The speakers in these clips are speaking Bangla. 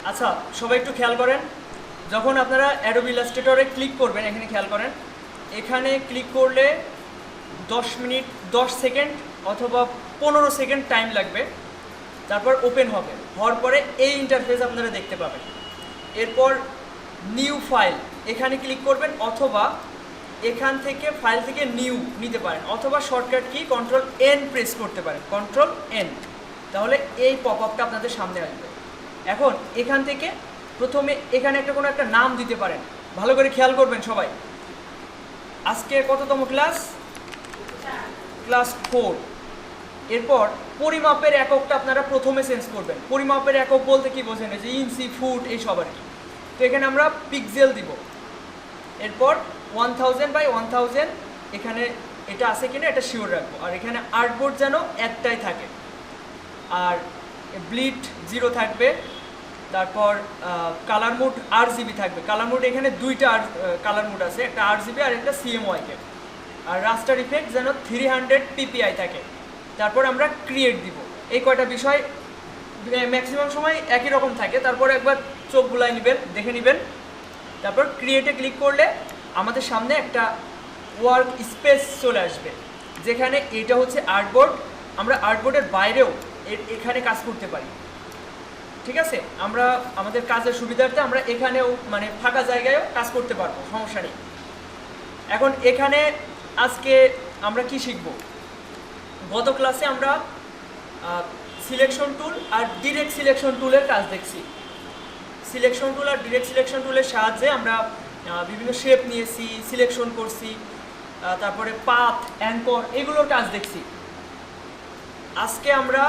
আচ্ছা, সবাই একটু খেয়াল করেন, যখন আপনারা অ্যাডোবি ইলাস্ট্রেটরে ক্লিক করবেন, এখানে খেয়াল করেন, এখানে ক্লিক করলে 10 মিনিট 10 সেকেন্ড অথবা 15 সেকেন্ড টাইম লাগবে, তারপর ওপেন হবে। হওয়ার পরে এই ইন্টারফেস আপনারা দেখতে পাবেন। এরপর নিউ ফাইল এখানে ক্লিক করবেন, অথবা এখান থেকে ফাইল থেকে নিউ নিতে পারেন, অথবা shortcut key control N press করতে পারেন, কন্ট্রোল এন। তাহলে এই পপ আপটা আপনাদের সামনে আসবে। এখন এখান থেকে প্রথমে এখানে কোনো একটা নাম দিতে পারেন। ভালো করে খেয়াল করবেন সবাই। আজকে কততম ক্লাস? ক্লাস 4। এরপর পরিমাপের এককটা আপনারা প্রথমে চেঞ্জ করবেন। পরিমাপের একক বলতে কি বোঝেন? যে ইঞ্চি, ফুট, এইসব আর কি। তো এখানে আমরা পিক্সেল দিব। এরপর 1000 বাই 1000 এখানে এটা আছে কিনা এটা শিওর রাখবো। আর এখানে আর্টবোর্ড যেন একটাই থাকে, আর ব্লিড 0 থাকবে। তারপর কালার মোড RGB থাকবে। কালার মোড এখানে দুইটা কালার মোড আছে, একটা RGB আর একটা CMYK। আর রাস্টার ইফেক্ট যেন 300 PPI থাকে। তারপর আমরা ক্রিয়েট দিব। এই কয়টা বিষয় ম্যাক্সিমাম সময় একই রকম থাকে। তারপর একবার চোখ বুলাই নেবেন, দেখে নেবেন। তারপর ক্রিয়েটে ক্লিক করলে আমাদের সামনে একটা ওয়ার্ক স্পেস চলে আসবে, যেখানে এটা হচ্ছে আর্টবোর্ড। আমরা আর্টবোর্ডের বাইরেও এখানে কাজ করতে পারি। ঠিক আছে, আমরা আমাদের কাজের সুবিধার্থে আমরা এখানেও মানে ফাঁকা জায়গায়ও কাজ করতে পারবো, সমস্যা নেই। এখন এখানে আজকে আমরা কি শিখব? গত ক্লাসে আমরা সিলেকশন টুল আর ডিরেক্ট সিলেকশন টুলের কাজ দেখছি। সিলেকশন টুল আর ডিরেক্ট সিলেকশন টুলের সাহায্যে আমরা বিভিন্ন শেপ নিয়েছি, সিলেকশন করছি, তারপরে পাথ, অ্যাঙ্কর, এগুলোর কাজ দেখছি। আজকে আমরা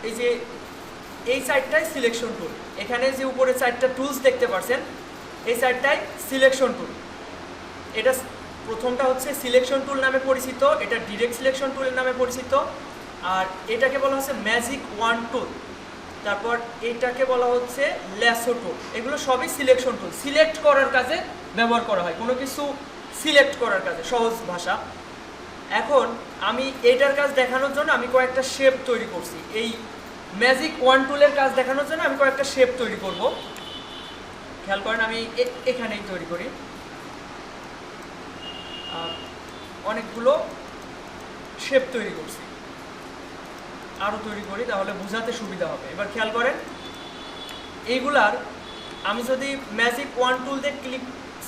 এই যে এই সাইডটাই সিলেকশন টুল। এখানে যে উপরে চারটা টুলস দেখতে পাচ্ছেন, এই সাইডটাই সিলেকশন টুল। এটা প্রথমটা হচ্ছে সিলেকশন টুল নামে পরিচিত, এটা ডিরেক্ট সিলেকশন টুলের নামে পরিচিত, আর এটাকে বলা হচ্ছে ম্যাজিক ওয়ান্ড টুল। তারপর এটাকে বলা হচ্ছে ল্যাসো টুল। এগুলো সবই সিলেকশন টুল, সিলেক্ট করার কাজে ব্যবহার করা হয়, কোনো কিছু সিলেক্ট করার কাজে, সহজ ভাষা। এখন আমি এইটার কাজ দেখানোর জন্য আমি কয়েকটা শেপ তৈরি করছি। এই ম্যাজিক ওয়ান্ড টুলের কাজ দেখানোর জন্য আমি কয়েকটা শেপ তৈরি করব। খেয়াল করেন, আমি এখানেই তৈরি করি অনেকগুলো শেপ তৈরি করছি। আরও তৈরি করি, তাহলে বোঝাতে সুবিধা হবে। এবার খেয়াল করেন, এইগুলার আমি যদি ম্যাজিক ওয়ান্ড টুল দিয়ে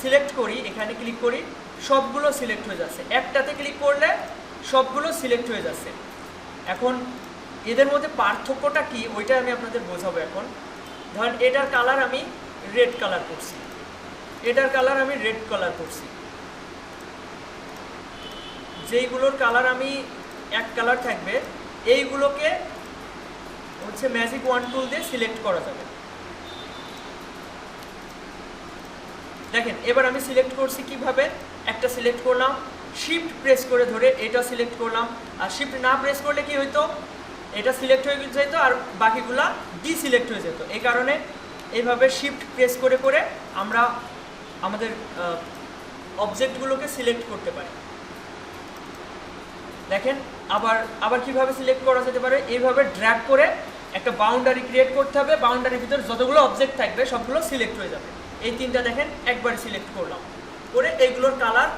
সিলেক্ট করি, এখানে ক্লিক করি, সবগুলো সিলেক্ট হয়ে যাচ্ছে। একটাতে ক্লিক করলে সবগুলো সিলেক্ট হয়ে যাচ্ছে। এখন এদের মধ্যে পার্থক্যটা কি ওইটা আমি আপনাদের বোঝাবো। এখন ধরেন এটার কালার আমি রেড কালার করছি, এটার কালার আমি রেড কালার করছি। যেইগুলোর কালার আমি এক কালার থাকবে, এইগুলোকে হচ্ছে ম্যাজিক ওয়ান্ড টুল দিয়ে সিলেক্ট করা যাবে। দেখেন, এবার আমি সিলেক্ট করছি কিভাবে। একটা সিলেক্ট করলাম, শিফট প্রেস করে ধরে এটা সিলেক্ট করলাম। আর শিফট না প্রেস করলে কি হইতো, এটা সিলেক্ট হয়ে যেত আর বাকিগুলা ডিসিলেক্ট হয়ে যেত। এই কারণে এইভাবে শিফট প্রেস করে করে আমরা আমাদের অবজেক্টগুলোকে সিলেক্ট করতে পারি। দেখেন, আবার কিভাবে সিলেক্ট করা যেতে পারে, এইভাবে ড্র্যাগ করে একটা বাউন্ডারি ক্রিয়েট করতে হবে। বাউন্ডারির ভিতরে যতগুলো অবজেক্ট থাকবে সবগুলো সিলেক্ট হয়ে যাবে। এই তিনটা দেখেন একবারে সিলেক্ট করলাম, করে এইগুলোর কালার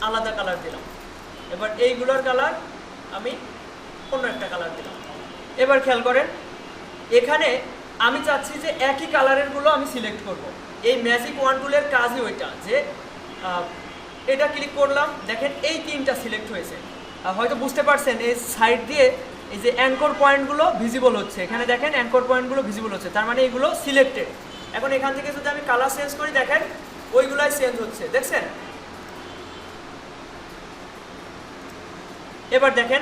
আলাদা কালার দিলাম। এবার এইগুলোর কালার আমি অন্য একটা কালার দিলাম। এবার খেয়াল করেন, এখানে আমি চাচ্ছি যে একই কালারেরগুলো আমি সিলেক্ট করব। এই ম্যাজিক ওয়ান্ড টুলের কাজই ওইটা, যে এটা ক্লিক করলাম, দেখেন এই তিনটা সিলেক্ট হয়েছে। হয়তো বুঝতে পারছেন, এই সাইড দিয়ে এই যে অ্যাঙ্কর পয়েন্টগুলো ভিজিবল হচ্ছে। এখানে দেখেন অ্যাঙ্কর পয়েন্টগুলো ভিজিবল হচ্ছে, তার মানে এইগুলো সিলেক্টেড। এখন এখান থেকে যদি আমি কালার চেঞ্জ করি, দেখেন ওইগুলাই চেঞ্জ হচ্ছে, দেখছেন। এবার দেখেন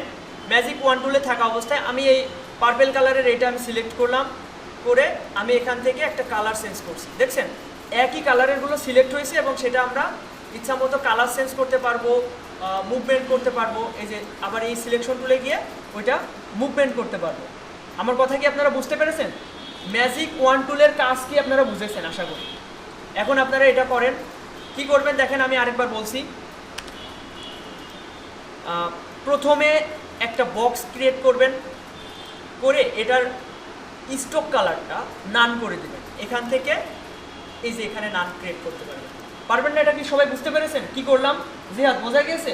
ম্যাজিক ওয়ান্ড টুলে থাকা অবস্থায় আমি এই পার্পেল কালারের এটা আমি সিলেক্ট করলাম, করে আমি এখান থেকে একটা কালার চেঞ্জ করছি। দেখছেন একই কালারেরগুলো সিলেক্ট হয়েছে, এবং সেটা আমরা ইচ্ছা মতো কালার চেঞ্জ করতে পারবো, মুভমেন্ট করতে পারবো। এই যে আবার এই সিলেকশন টুলে গিয়ে ওইটা মুভমেন্ট করতে পারবো। আমার কথা কি আপনারা বুঝতে পেরেছেন? ম্যাজিক ওয়ান্ড টুলের কাজ কি আপনারা বুঝেছেন আশা করি। এখন আপনারা এটা করেন, কি করবেন দেখেন, আমি আরেকবার বলছি। প্রথমে একটা বক্স ক্রিয়েট করবেন, করে এটার স্ট্রোক কালারটা নান করে দেবেন। এখান থেকে এই যে এখানে নান ক্রিয়েট করতে পারবেন। পারবেন না? এটা কি সবাই বুঝতে পেরেছেন কি করলাম? জিহাদ বোঝা গিয়েছে?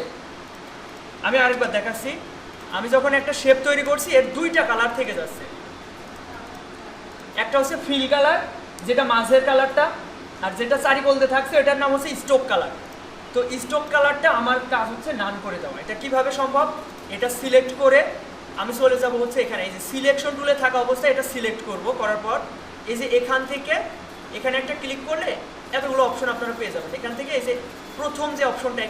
আমি আরেকবার দেখাচ্ছি। আমি যখন একটা শেপ তৈরি করছি, এর দুইটা কালার থেকে যাচ্ছে। একটা হচ্ছে ফিল কালার, যেটা মাঝের কালারটা, আর যেটা চারিকোলতে থাকছে এটার নাম হচ্ছে স্টোক কালার। তো স্টোক কালারটা আমার কাজ হচ্ছে নান করে দেওয়া। এটা কিভাবে সম্ভব? এটা সিলেক্ট করে আমি চলে যাব হচ্ছে এখানে, এই যে সিলেকশন টুলে থাকা অবস্থায় এটা সিলেক্ট করব। করার পর এই যে এখান থেকে এখানে একটা ক্লিক করলে এতগুলো অপশন আপনারা পেয়ে যাবেন। এখান থেকে এই যে প্রথম যে অপশনটা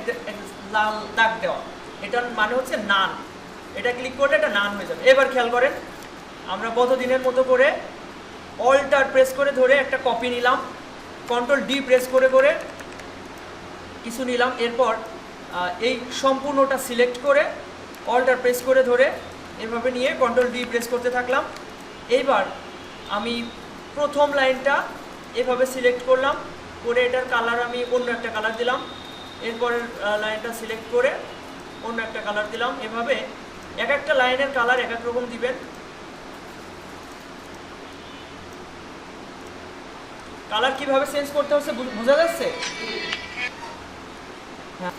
লাল দাগ দেওয়া, এটার মানে হচ্ছে নান। এটা ক্লিক করলে এটা নান হয়ে যাবে। এবার খেয়াল করেন, আমরা গতদিনের মতো করে অল্টার প্রেস করে ধরে একটা কপি নিলাম, কন্ট্রোল ডি প্রেস করে করে কিছু নিলাম। এরপর এই সম্পূর্ণটা সিলেক্ট করে অল্টার প্রেস করে ধরে এভাবে নিয়ে কন্ট্রোল ডি প্রেস করতে থাকলাম। এইবার আমি প্রথম লাইনটা এভাবে সিলেক্ট করলাম, করে এটার কালার আমি অন্য একটা কালার দিলাম। এরপরের লাইনটা সিলেক্ট করে অন্য একটা কালার দিলাম। এভাবে এক একটা লাইনের কালার এক এক রকম দিবেন। কালার কিভাবে চেঞ্জ করতে হচ্ছে বোঝা যাচ্ছে? হ্যাঁ,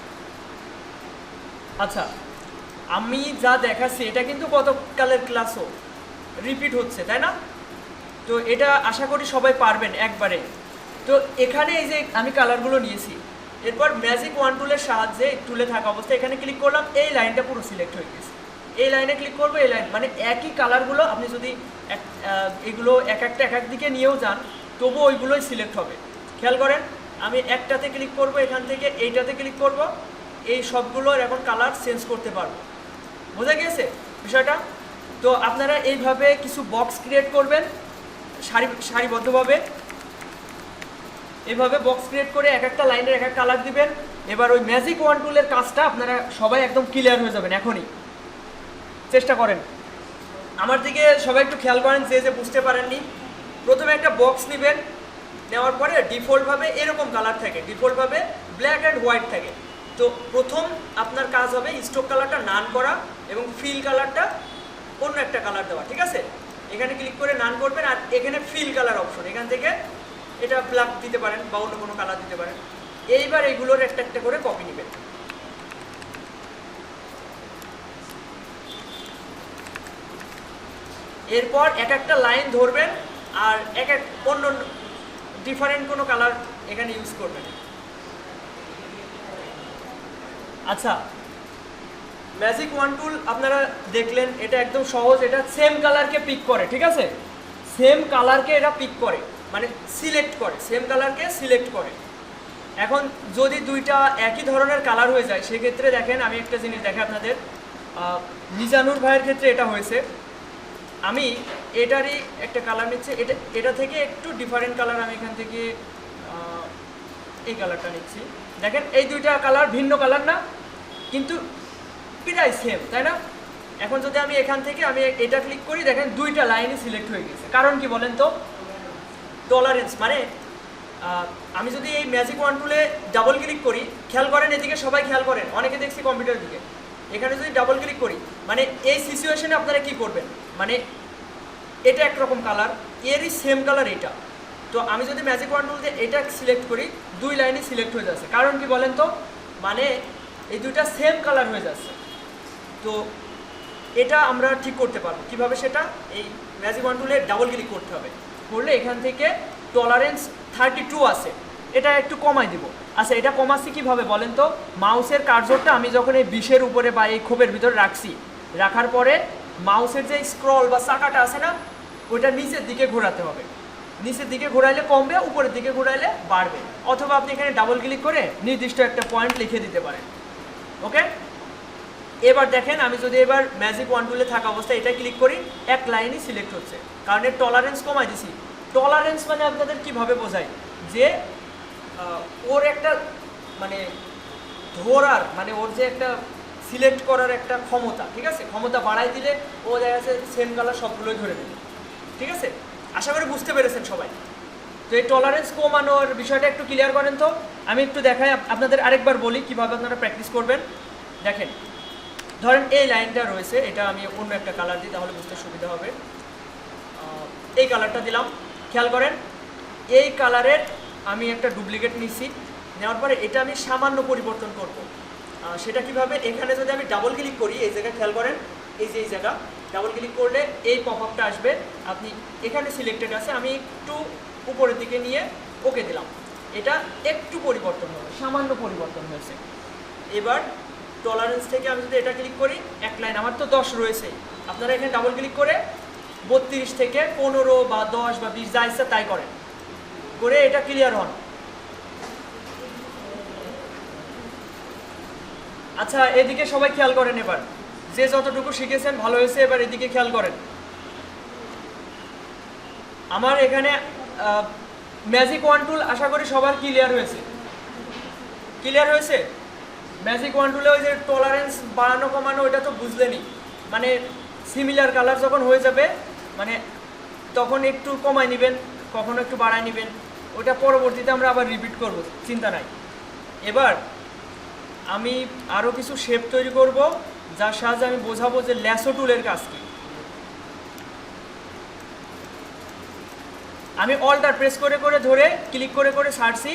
আচ্ছা, আমি যা দেখাচ্ছি এটা কিন্তু গতকালের ক্লাসও রিপিট হচ্ছে, তাই না? তো এটা আশা করি সবাই পারবেন একবারে। তো এখানে এই যে আমি কালারগুলো নিয়েছি, এরপর ম্যাজিক ওয়ান টুলের সাহায্যে টুলে থাকা অবস্থায় এখানে ক্লিক করলাম, এই লাইনটা পুরো সিলেক্ট হয়ে গেছে। এই লাইনে ক্লিক করবো, এই লাইন মানে একই কালারগুলো আপনি যদি এগুলো এক একটা এক এক দিকে নিয়েও যান তবু ওইগুলোই সিলেক্ট হবে। খেয়াল করেন, আমি একটাতে ক্লিক করব, এখান থেকে এইটাতে ক্লিক করব, এই সবগুলোর এখন কালার চেঞ্জ করতে পারবো। বোঝা গিয়েছে বিষয়টা? তো আপনারা এইভাবে কিছু বক্স ক্রিয়েট করবেন সারিবদ্ধভাবে। এভাবে বক্স ক্রিয়েট করে এক একটা লাইনের এক এক কালার দিবেন। এবার ওই ম্যাজিক ওয়ান টুলের কাজটা আপনারা সবাই একদম ক্লিয়ার হয়ে যাবেন এখনই। চেষ্টা করেন, আমার দিকে সবাই একটু খেয়াল করেন যে যে বুঝতে পারেননি। প্রথমে একটা বক্স নেবেন, নেওয়ার পরে ডিফল্টভাবে এরকম কালার থাকে, ডিফল্টভাবে ব্ল্যাক অ্যান্ড হোয়াইট থাকে। তো প্রথম আপনার কাজ হবে স্টোক কালারটা নান করা এবং ফিল কালারটা অন্য একটা কালার দেওয়া, ঠিক আছে? এখানে ক্লিক করে নান করবেন, আর এখানে ফিল কালার অপশন, এখান থেকে এটা ব্ল্যাক দিতে পারেন বা অন্য কোনো কালার দিতে পারেন। এইবার এগুলোর একটা একটা করে কপি নেবেন। এরপর এক একটা লাইন ধরবেন আর এক এক অন্য ডিফারেন্ট কোনো কালার এখানে ইউজ করবেন। আচ্ছা, ম্যাজিক ওয়ান টুল আপনারা দেখলেন, এটা একদম সহজ। এটা সেম কালারকে পিক করে, ঠিক আছে? সেম কালারকে এটা পিক করে, মানে সিলেক্ট করে, সেম কালারকে সিলেক্ট করে। এখন যদি দুইটা একই ধরনের কালার হয়ে যায় সেক্ষেত্রে দেখেন, আমি একটা জিনিস দেখে আপনাদের, মিজানুর ভাইয়ের ক্ষেত্রে এটা হয়েছে। আমি এটারই একটা কালার নিচ্ছি, এটা থেকে একটু ডিফারেন্ট কালার আমি এখান থেকে এই কালারটা নিচ্ছি। দেখেন এই দুইটা কালার ভিন্ন কালার না, কিন্তু প্রায় সেম, তাই না? এখন যদি আমি এখান থেকে আমি এটা ক্লিক করি, দেখেন দুইটা লাইনই সিলেক্ট হয়ে গেছে। কারণ কি বলেন তো? টলারেন্স মানে আমি যদি এই ম্যাজিক ওয়ান টুলে ডাবল ক্লিক করি, খেয়াল করেন এদিকে, সবাই খেয়াল করেন, অনেকে দেখছি কম্পিউটার দিকে, এখানে যদি ডাবল ক্লিক করি মানে এই সিচুয়েশনে আপনারা কি করবেন, মানে এটা একরকম কালার, এরই সেম কালার এটা। তো আমি যদি ম্যাজিক ওয়ান টুল দিয়ে এটা সিলেক্ট করি, দুই লাইনই সিলেক্ট হয়ে যাচ্ছে। কারণ কি বলেন তো? মানে এই দুইটা সেম কালার হয়ে যাচ্ছে। তো এটা আমরা ঠিক করতে পারবো কিভাবে? সেটা এই ম্যাজিক ওয়ান টুলে ডাবল ক্লিক করতে হবে, করলে এখান থেকে টলারেন্স 32 আছে, এটা একটু কমাই দিব। আচ্ছা, এটা কমাচ্ছি কীভাবে বলেন তো? মাউসের কার্সরটা আমি যখন এই 20-এর উপরে বা এই খোপের ভিতরে রাখছি, রাখার পরে মাউসের যে স্ক্রল বা চাকাটা আছে না, ওইটা নিচের দিকে ঘোরাতে হবে। নিচের দিকে ঘোরাইলে কমবে, উপরের দিকে ঘোরাইলে বাড়বে। অথবা আপনি এখানে ডাবল ক্লিক করে নির্দিষ্ট একটা পয়েন্ট লিখে দিতে পারেন। ওকে, এবার দেখেন, আমি যদি এবার ম্যাজিক ওয়ান টুলে থাকা অবস্থায় এটা ক্লিক করি, এক লাইনই সিলেক্ট হচ্ছে, কারণ এর টলারেন্স কমাই দিছি। টলারেন্স মানে আপনাদের কীভাবে বোঝাই, যে ওর একটা মানে ধরার, মানে ওর যে একটা সিলেক্ট করার একটা ক্ষমতা, ঠিক আছে? ক্ষমতা বাড়াই দিলে ও দেখা যাচ্ছে সেম কালার সবগুলোই ধরে নেবে, ঠিক আছে? আশা করি বুঝতে পেরেছেন সবাই। তো এই টলারেন্স কমানোর বিষয়টা একটু ক্লিয়ার করেন তো। আমি একটু দেখাই আপনাদের, আরেকবার বলি কীভাবে আপনারা প্র্যাকটিস করবেন। দেখেন, ধরেন এই লাইনটা রয়েছে, এটা আমি অন্য একটা কালার দিই, তাহলে বুঝতে সুবিধা হবে। এই কালারটা দিলাম, খেয়াল করেন এই কালারের আমি একটা ডুপ্লিকেট নিচ্ছি, নেওয়ার পরে এটা আমি সামান্য পরিবর্তন করব। সেটা কিভাবে, এখানে যদি আমি ডাবল ক্লিক করি, এই জায়গায় খেয়াল করেন, এই যে এই জায়গা ডাবল ক্লিক করলে এই পপ আপটা আসবে, আপনি এখানে সিলেক্টেড আছে, আমি একটু উপরের দিকে নিয়ে ওকে দিলাম, এটা একটু পরিবর্তন হবে, সামান্য পরিবর্তন হয়েছে। এবার টলারেন্স থেকে আমি যদি এটা ক্লিক করি, এক লাইন, আমার তো 10 রয়েছে, আপনারা এখানে ডাবল ক্লিক করে 32 থেকে 15 বা 10 বা 20 যা ইচ্ছা তাই করেন, করে এটা ক্লিয়ার হন। আচ্ছা, এদিকে সবাই খেয়াল করেন, এবার যে যতটুকু শিখেছেন ভালো হয়েছে, এবার এদিকে খেয়াল করেন। আমার এখানে ম্যাজিক ওয়ান টুল আশা করি সবার ক্লিয়ার হয়েছে, ক্লিয়ার হয়েছে। ম্যাজিক ওয়ান টুলে ওই যে টলারেন্স বাড়ানো কমানো ওইটা তো বুঝলেনই, মানে সিমিলার কালার যখন হয়ে যাবে মানে তখন একটু কমায় নেবেন, কখনো একটু বাড়ায় নেবেন, ওটা পরবর্তীতে আমরা আবার রিপিট করব, চিন্তা নাই। এবার আমি আরও কিছু শেপ তৈরি করব, যার সাহায্যে আমি বোঝাবো যে ল্যাসো টুলের কাজ কি। আমি অল্টার প্রেস করে করে ধরে ক্লিক করে করে ছাড়ছি,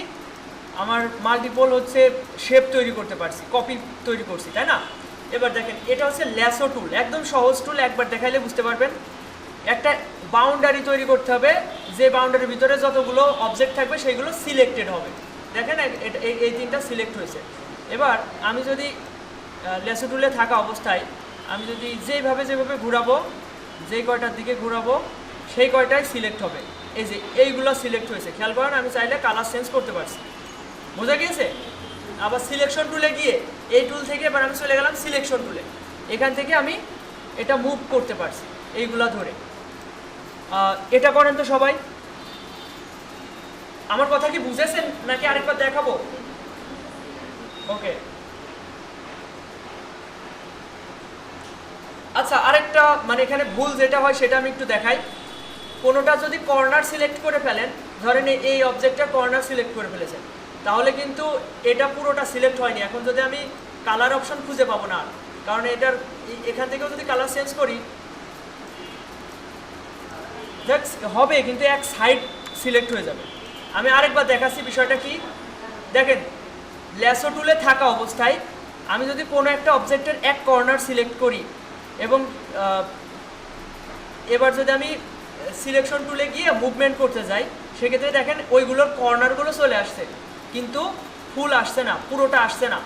আমার মাল্টিপল হচ্ছে শেপ তৈরি করতে পারছি, কপি তৈরি করছি, তাই না? এবার দেখেন, এটা হচ্ছে ল্যাসো টুল, একদম সহজ টুল, একবার দেখাইলে বুঝতে পারবেন। একটা বাউন্ডারি তৈরি করতে হবে, যে বাউন্ডারির ভিতরে যতগুলো অবজেক্ট থাকবে সেইগুলো সিলেক্টেড হবে। দেখেন এই তিনটা সিলেক্ট হয়েছে। এবার আমি যদি ল্যাসো টুলে থাকা অবস্থায় আমি যদি যেভাবে ঘোরাবো, যেই কয়টার দিকে ঘোরাবো সেই কয়টাই সিলেক্ট হবে। এই যে এইগুলো সিলেক্ট হয়েছে, খেয়াল করেন, আমি চাইলে কালার চেঞ্জ করতে পারছি, বোঝা গিয়েছে? আবার সিলেকশন টুলে গিয়ে এই টুল থেকে এবার আমি চলে গেলাম সিলেকশন টুলে, এখান থেকে আমি এটা মুভ করতে পারছি এইগুলা ধরে। এটা করেন তো সবাই। আমার কথা কি বুঝেছেন নাকি আরেকবার দেখাবো? ওকে, আচ্ছা, আরেকটা মানে এখানে ভুল যেটা হয় সেটা আমি একটু দেখাই। কোনোটা যদি কর্নার সিলেক্ট করে ফেলেন, ধরেন এই অবজেক্টটা কর্নার সিলেক্ট করে ফেলেছেন, তাহলে কিন্তু এটা পুরোটা সিলেক্ট হয়নি। এখন যদি আমি কালার অপশন খুঁজে পাবো না, কারণ এটার এখান থেকেও যদি কালার চেঞ্জ করি হবে, কিন্তু এক সাইড সিলেক্ট হয়ে যাবে। আমি আরেকবার দেখাচ্ছি বিষয়টা কি। দেখেন, ল্যাসো টুলে থাকা অবস্থায় আমি যদি কোনো একটা অবজেক্টের এক কর্নার সিলেক্ট করি এবং এবার যদি আমি সিলেকশন টুলে গিয়ে মুভমেন্ট করতে যাই, সেক্ষেত্রে দেখেন ওইগুলোর কর্নারগুলো চলে আসছে, কিন্তু ফুল আসছে না, পুরোটা আসছে না।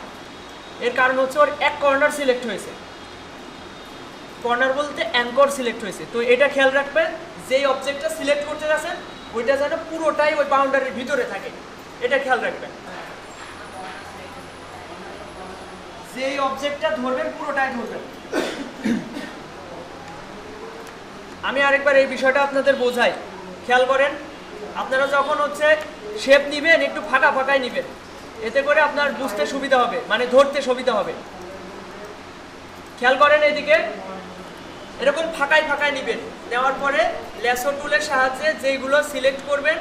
এর কারণ হচ্ছে ওর এক কর্নার সিলেক্ট হয়েছে, কর্নার বলতে অ্যাঙ্কর সিলেক্ট হয়েছে। তো এটা খেয়াল রাখবেন, যেই অবজেক্টটা সিলেক্ট করতে যাচ্ছেন ওইটা যেন পুরোটাই ওই বাউন্ডারির ভিতরে থাকে, এটা খেয়াল রাখবেন। যেই অবজেক্টটা ধরবেন পুরোটাই ধরবেন। আমি আরেকবার এই বিষয়টা আপনাদের বোঝাই, খেয়াল করেন। আপনারা যখন হচ্ছে শেপ নিবেন একটু ফাঁকা ফাঁকাই নিবেন, এতে করে আপনার বুঝতে সুবিধা হবে, মানে ধরতে সুবিধা হবে। খেয়াল করেন এইদিকে, এরকম ফাঁকায় ফাঁকায় নিবেন, নেওয়ার পরে ল্যাসো টুলের সাহায্যে যেইগুলো সিলেক্ট করবেন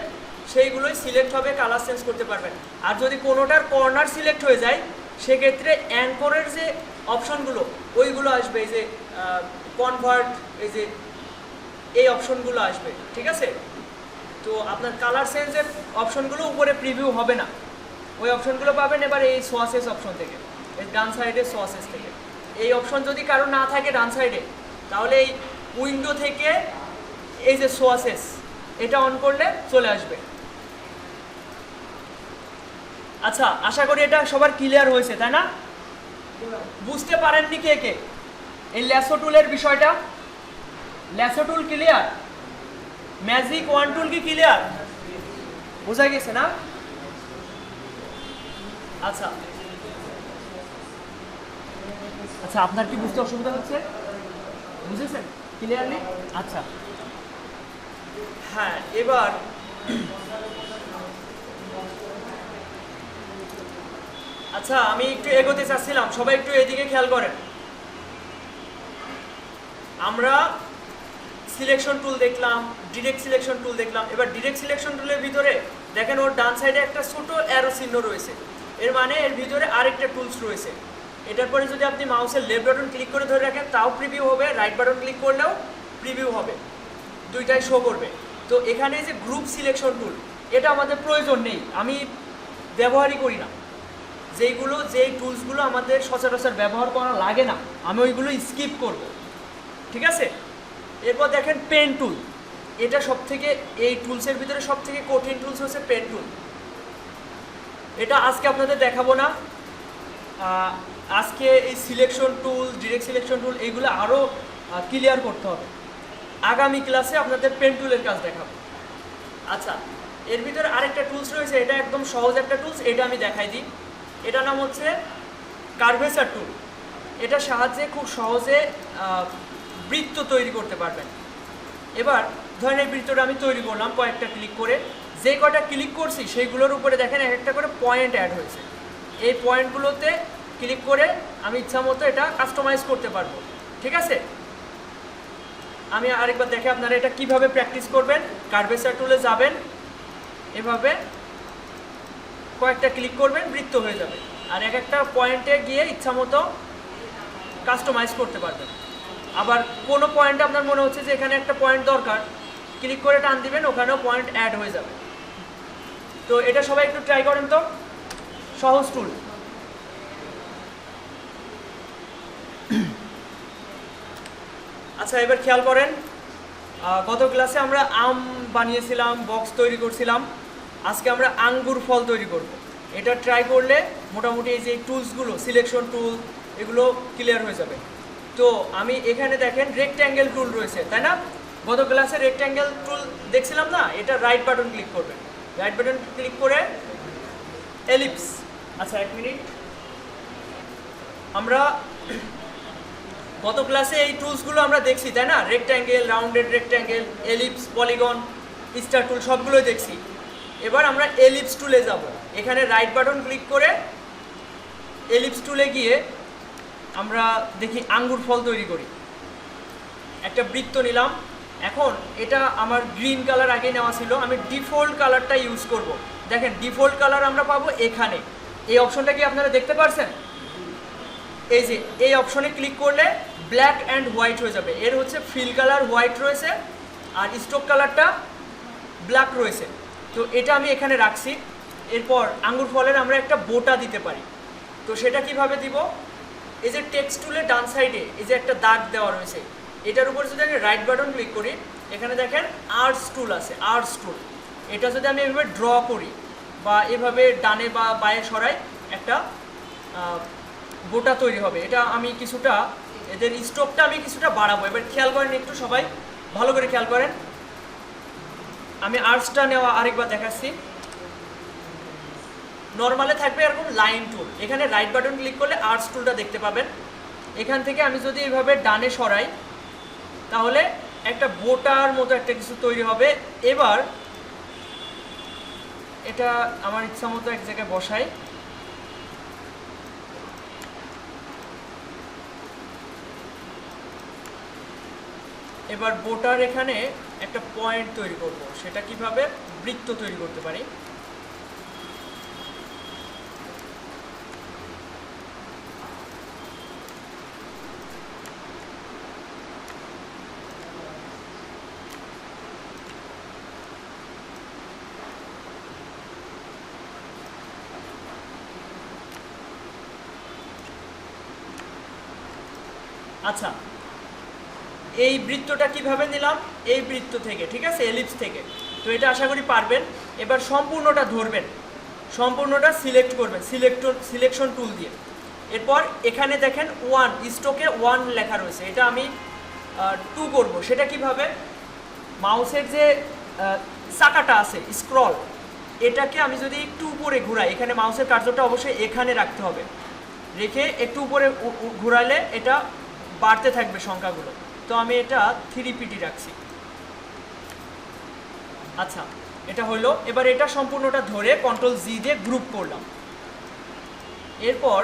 সেইগুলোই সিলেক্ট হবে, কালার চেঞ্জ করতে পারবেন। আর যদি কোনোটার কর্নার সিলেক্ট হয়ে যায়, সেক্ষেত্রে অ্যাঙ্করের যে অপশনগুলো ওইগুলো আসবে, এই যে কনভার্ট, এই যে এই অপশনগুলো আসবে, ঠিক আছে? তো আপনার কালার চেঞ্জের অপশনগুলো উপরে প্রিভিউ হবে না, ওই অপশনগুলো পাবেন এবার এই সোয়াসেস অপশন থেকে, এই ডান সাইডে সোয়াসেস থেকে। এই অপশন যদি কারো না থাকে ডান সাইডে, তাহলে এই উইন্ডো থেকে এই যে সোয়াসেস এটা অন করলে চলে আসবে। আচ্ছা, আশা করি এটা সবার ক্লিয়ার হয়েছে, তাই না? বুঝতে পারেননি কে কে এই ল্যাসো টুলের বিষয়টা? Lasso tool clear? Magic one tool কি ক্লিয়ার? বোঝা গেছে না? আচ্ছা আচ্ছা, আপনার কি বুঝতে অসুবিধা হচ্ছে? বুঝেছেন ক্লিয়ারলি? আচ্ছা, হ্যাঁ, এবার আচ্ছা, আমি একটু এগোতে চাচ্ছিলাম, সবাই একটু এদিকে খেয়াল করেন। আমরা সিলেকশন টুল দেখলাম, ডিরেক্ট সিলেকশন টুল দেখলাম। এবার ডিরেক্ট সিলেকশন টুলের ভিতরে দেখেন ওর ডান সাইডে একটা ছোট অ্যারো চিহ্ন রয়েছে, এর মানে এর ভিতরে আরেকটা টুলস রয়েছে। এটার পরে যদি আপনি মাউসের লেফট বাটন ক্লিক করে ধরে রাখেন তাও প্রিভিউ হবে, রাইট বাটন ক্লিক করলেও প্রিভিউ হবে, দুইটাই শো করবে। তো এখানে যে গ্রুপ সিলেকশন টুল, এটা আমাদের প্রয়োজন নেই, আমি ব্যবহারই করি না। যেই টুলসগুলো আমাদের সচরাচর ব্যবহার করা লাগে না আমি ওইগুলো স্কিপ করব, ঠিক আছে। এরপর দেখেন পেন টুল, এটা সবথেকে এই টুলসের ভিতরে সবথেকে কঠিন টুলস হচ্ছে পেন টুল। এটা আজকে আপনাদের দেখাবো না, আজকে এই selection tool, direct selection tool এইগুলো আরও ক্লিয়ার করতে হবে। আগামী ক্লাসে আপনাদের পেন টুলের কাজ দেখাবো। আচ্ছা, এর ভিতরে আরেকটা টুলস রয়েছে, এটা একদম সহজ একটা টুলস, এটা আমি দেখাই দিই। এটার নাম হচ্ছে কার্ভেচার টুল। এটার সাহায্যে খুব সহজে বৃত্ত তৈরি করতে পারবেন। এবার ধরেন এই বৃত্তটা আমি তৈরি করলাম কয়েকটা ক্লিক করে, যে কয়টা ক্লিক করছি সেইগুলোর উপরে দেখেন এক একটা করে পয়েন্ট অ্যাড হয়েছে। এই পয়েন্টগুলোতে ক্লিক করে আমি ইচ্ছা মতো এটা কাস্টমাইজ করতে পারবো, ঠিক আছে। আমি আরেকবার দেখে আপনারা এটা কিভাবে প্র্যাকটিস করবেন। কার্ভেচার টুলে যাবেন, এভাবে কয়েকটা ক্লিক করবেন, বৃত্ত হয়ে যাবে, আর এক একটা পয়েন্টে গিয়ে ইচ্ছা মতো কাস্টমাইজ করতে পারবেন। আবার কোনো পয়েন্টে আপনার মনে হচ্ছে যে এখানে একটা পয়েন্ট দরকার, ক্লিক করে টান দিবেন, ওখানেও পয়েন্ট অ্যাড হয়ে যাবে। তো এটা সবাই একটু ট্রাই করেন তো, সহজ টুল। আচ্ছা, এবার খেয়াল করেন, গত ক্লাসে আমরা আম বানিয়েছিলাম, বক্স তৈরি করছিলাম, আজকে আমরা আঙ্গুর ফল তৈরি করব। এটা ট্রাই করলে মোটামুটি এই যে টুলসগুলো, সিলেকশন টুল, এগুলো ক্লিয়ার হয়ে যাবে। তো আমি এখানে দেখেন রেক্ট্যাঙ্গেল টুল রয়েছে, তাই না? গত ক্লাসে রেক্ট্যাঙ্গেল টুল দেখছিলাম না, এটা রাইট বাটন ক্লিক করবেন, রাইট বাটন ক্লিক করে এলিপস। আচ্ছা, এক মিনিট, আমরা গত ক্লাসে এই টুলসগুলো আমরা দেখছি, তাই না? Rectangle, rounded rectangle, ellipse, polygon, star tool সবগুলোই দেখছি। এবার আমরা এলিপস টুলে যাব। এখানে রাইট বাটন ক্লিক করে এলিপস টুলে গিয়ে আমরা দেখি আঙ্গুর ফল তৈরি করি। একটা বৃত্ত নিলাম, এখন এটা আমার গ্রিন কালার আগে নেওয়া ছিল, আমি ডিফল্ট কালারটা ইউজ করব। দেখেন ডিফল্ট কালার আমরা পাবো এখানে, এই অপশনটা কি আপনারা দেখতে পারছেন? এই যে এই অপশনে ক্লিক করলে ব্ল্যাক অ্যান্ড হোয়াইট হয়ে যাবে। এর হচ্ছে ফিল কালার হোয়াইট রয়েছে আর স্ট্রোক কালারটা ব্ল্যাক রয়েছে। তো এটা আমি এখানে রাখছি। এরপর আঙ্গুর ফলের আমরা একটা বোটা দিতে পারি, তো সেটা কিভাবে দিব? এই যে টেক্সট টুলে ডান সাইডে এই যে একটা দাগ দেওয়া রয়েছে, এটার উপর যদি আমি রাইট বাটন ক্লিক করি, এখানে দেখেন আর্টস টুল আছে, আর্টস টুল। এটা যদি আমি এভাবে ড্র করি বা এভাবে ডানে বা বাঁয়ে সরাই, একটা বোটা তৈরি হবে। এটা আমি কিছুটা, এদের স্ট্রোকটা আমি কিছুটা বাড়াবো। এবার খেয়াল করেন, একটু সবাই ভালো করে খেয়াল করেন, আমি আর্টসটা নেওয়া আরেকবার দেখাচ্ছি। নর্মালে থাকবে এরকম লাইন টুল, এখানে রাইট বাটন ক্লিক করলে আর্টস টুলটা দেখতে পাবেন। এখান থেকে আমি যদি এইভাবে ডানে সরাই, তাহলে একটা বোটার মতো একটা কিছু তৈরি হবে। এবার এটা আমার ইচ্ছা মতো এক জায়গায় বসাই। এবার বোটার এখানে একটা পয়েন্ট তৈরি করব, সেটা কিভাবে? বৃত্ত তৈরি করতে পারি। আচ্ছা, এই বৃত্তটা কিভাবে নিলাম? এই বৃত্ত থেকে, ঠিক আছে, এলিপস থেকে। তো এটা আশা করি পারবেন। এবার সম্পূর্ণটা ধরবেন, সম্পূর্ণটা সিলেক্ট করবেন সিলেকশন টুল দিয়ে। এরপর এখানে দেখেন ওয়ান, স্ট্রোকে ওয়ান লেখা রয়েছে, এটা আমি 2 করব। সেটা কিভাবে? মাউসের যে চাকাটা আছে স্ক্রল, এটাকে আমি যদি একটু উপরে ঘুরাই, এখানে মাউসের কার্যটা অবশ্যই এখানে রাখতে হবে, রেখে একটু উপরে ঘুরালে এটা বাড়তে থাকবে সংখ্যাগুলো। তো আমি এটা 3PT রাখছি। আচ্ছা, এটা হলো। এবার এটা সম্পূর্ণটা ধরে Ctrl+G দিয়ে গ্রুপ করলাম। এরপর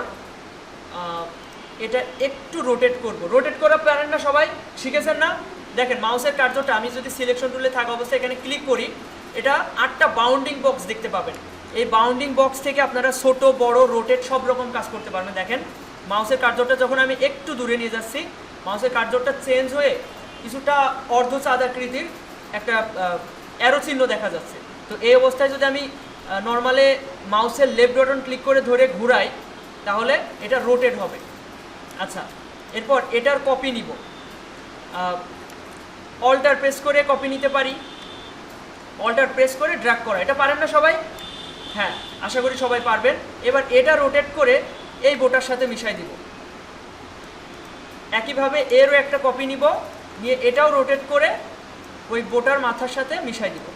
এটা একটু রোটেট করব। রোটেট করা পারেন না সবাই? শিখেছেন না? দেখেন মাউসের কার্যটা আমি যদি সিলেকশন টুলে থাকা অবস্থায় এখানে ক্লিক করি, এটা 8টা বাউন্ডিং বক্স দেখতে পাবেন। এই বাউন্ডিং বক্স থেকে আপনারা ছোট বড় রোটেট সব রকম কাজ করতে পারবেন। দেখেন মাউসের কার্যটা যখন আমি একটু দূরে নিয়ে যাচ্ছি, মাউসের কার্যটা চেঞ্জ হয়ে কিছুটা অর্ধচাঁদ আকৃতির একটা অ্যারো চিহ্ন দেখা যাচ্ছে। তো এই অবস্থায় যদি আমি নর্মালে মাউসের লেফট বাটন ক্লিক করে ধরে ঘুরাই তাহলে এটা রোটেট হবে। আচ্ছা, এরপর এটার কপি নিব, অল্টার প্রেস করে কপি নিতে পারি, অল্টার প্রেস করে ড্র্যাগ করা। এটা পারেন না সবাই? হ্যাঁ, আশা করি সবাই পারবেন। এবার এটা রোটেট করে এই বোটার সাথে মিশাই দিব। একইভাবে এরও একটা কপি নিব, নিয়ে এটাও রোটেট করে ওই বোটার মাথার সাথে মিশাই দিব।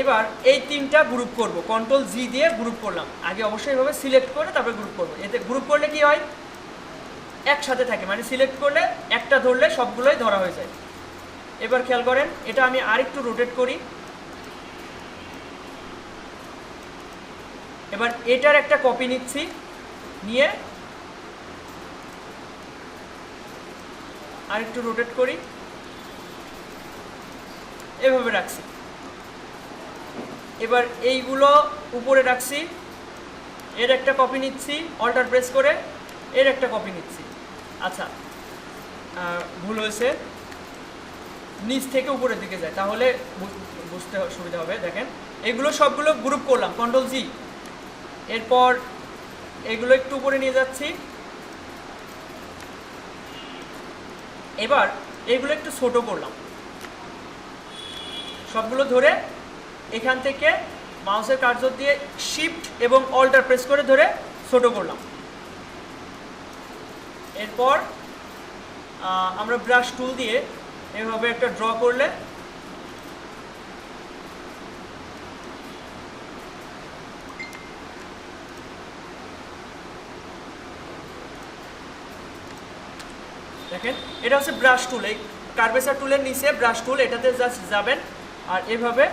এবার এই তিনটা গ্রুপ করব, কন্ট্রোল জি দিয়ে গ্রুপ করলাম। আগে অবশ্যই এভাবে সিলেক্ট করে তারপরে গ্রুপ করব। এতে গ্রুপ করলে কি হয়, একসাথে থাকে, মানে সিলেক্ট করলে একটা ধরলে সবগুলোই ধরা হয়ে যায়। এবার খেয়াল করেন, এটা আমি আরেকটু রোটেট করি। এবার এটার একটা কপি নিচ্ছি, নিয়ে আরেকটু রোটেট করি, এভাবে রাখছি। এবার এইগুলো উপরে রাখছি, এর একটা কপি নিচ্ছি, অল্টার প্রেস করে এর একটা কপি নিচ্ছি। আচ্ছা, ভুল হয়েছে, নিচ থেকে উপরের দিকে যায়, তাহলে বুঝতে সুবিধা হবে। দেখেন, এগুলো সবগুলো গ্রুপ করলাম, কন্ট্রোল জি। এরপর এগুলো একটু উপরে নিয়ে যাচ্ছি। এবার এগুলো একটু ছোট করলাম, সবগুলো ধরে এখান থেকে মাউসের কার্সর দিয়ে শিফট এবং অল্টার প্রেস করে ধরে ছোট করলাম। এরপর আমরা ব্রাশ টুল দিয়ে এভাবে একটা ড্র করলে দেখেন, এটা হচ্ছে ব্রাশ টুল। এই কার্ভেচার টুলের নিচে ব্রাশ টুল, এটাতে জাস্ট যাবেন আর এভাবে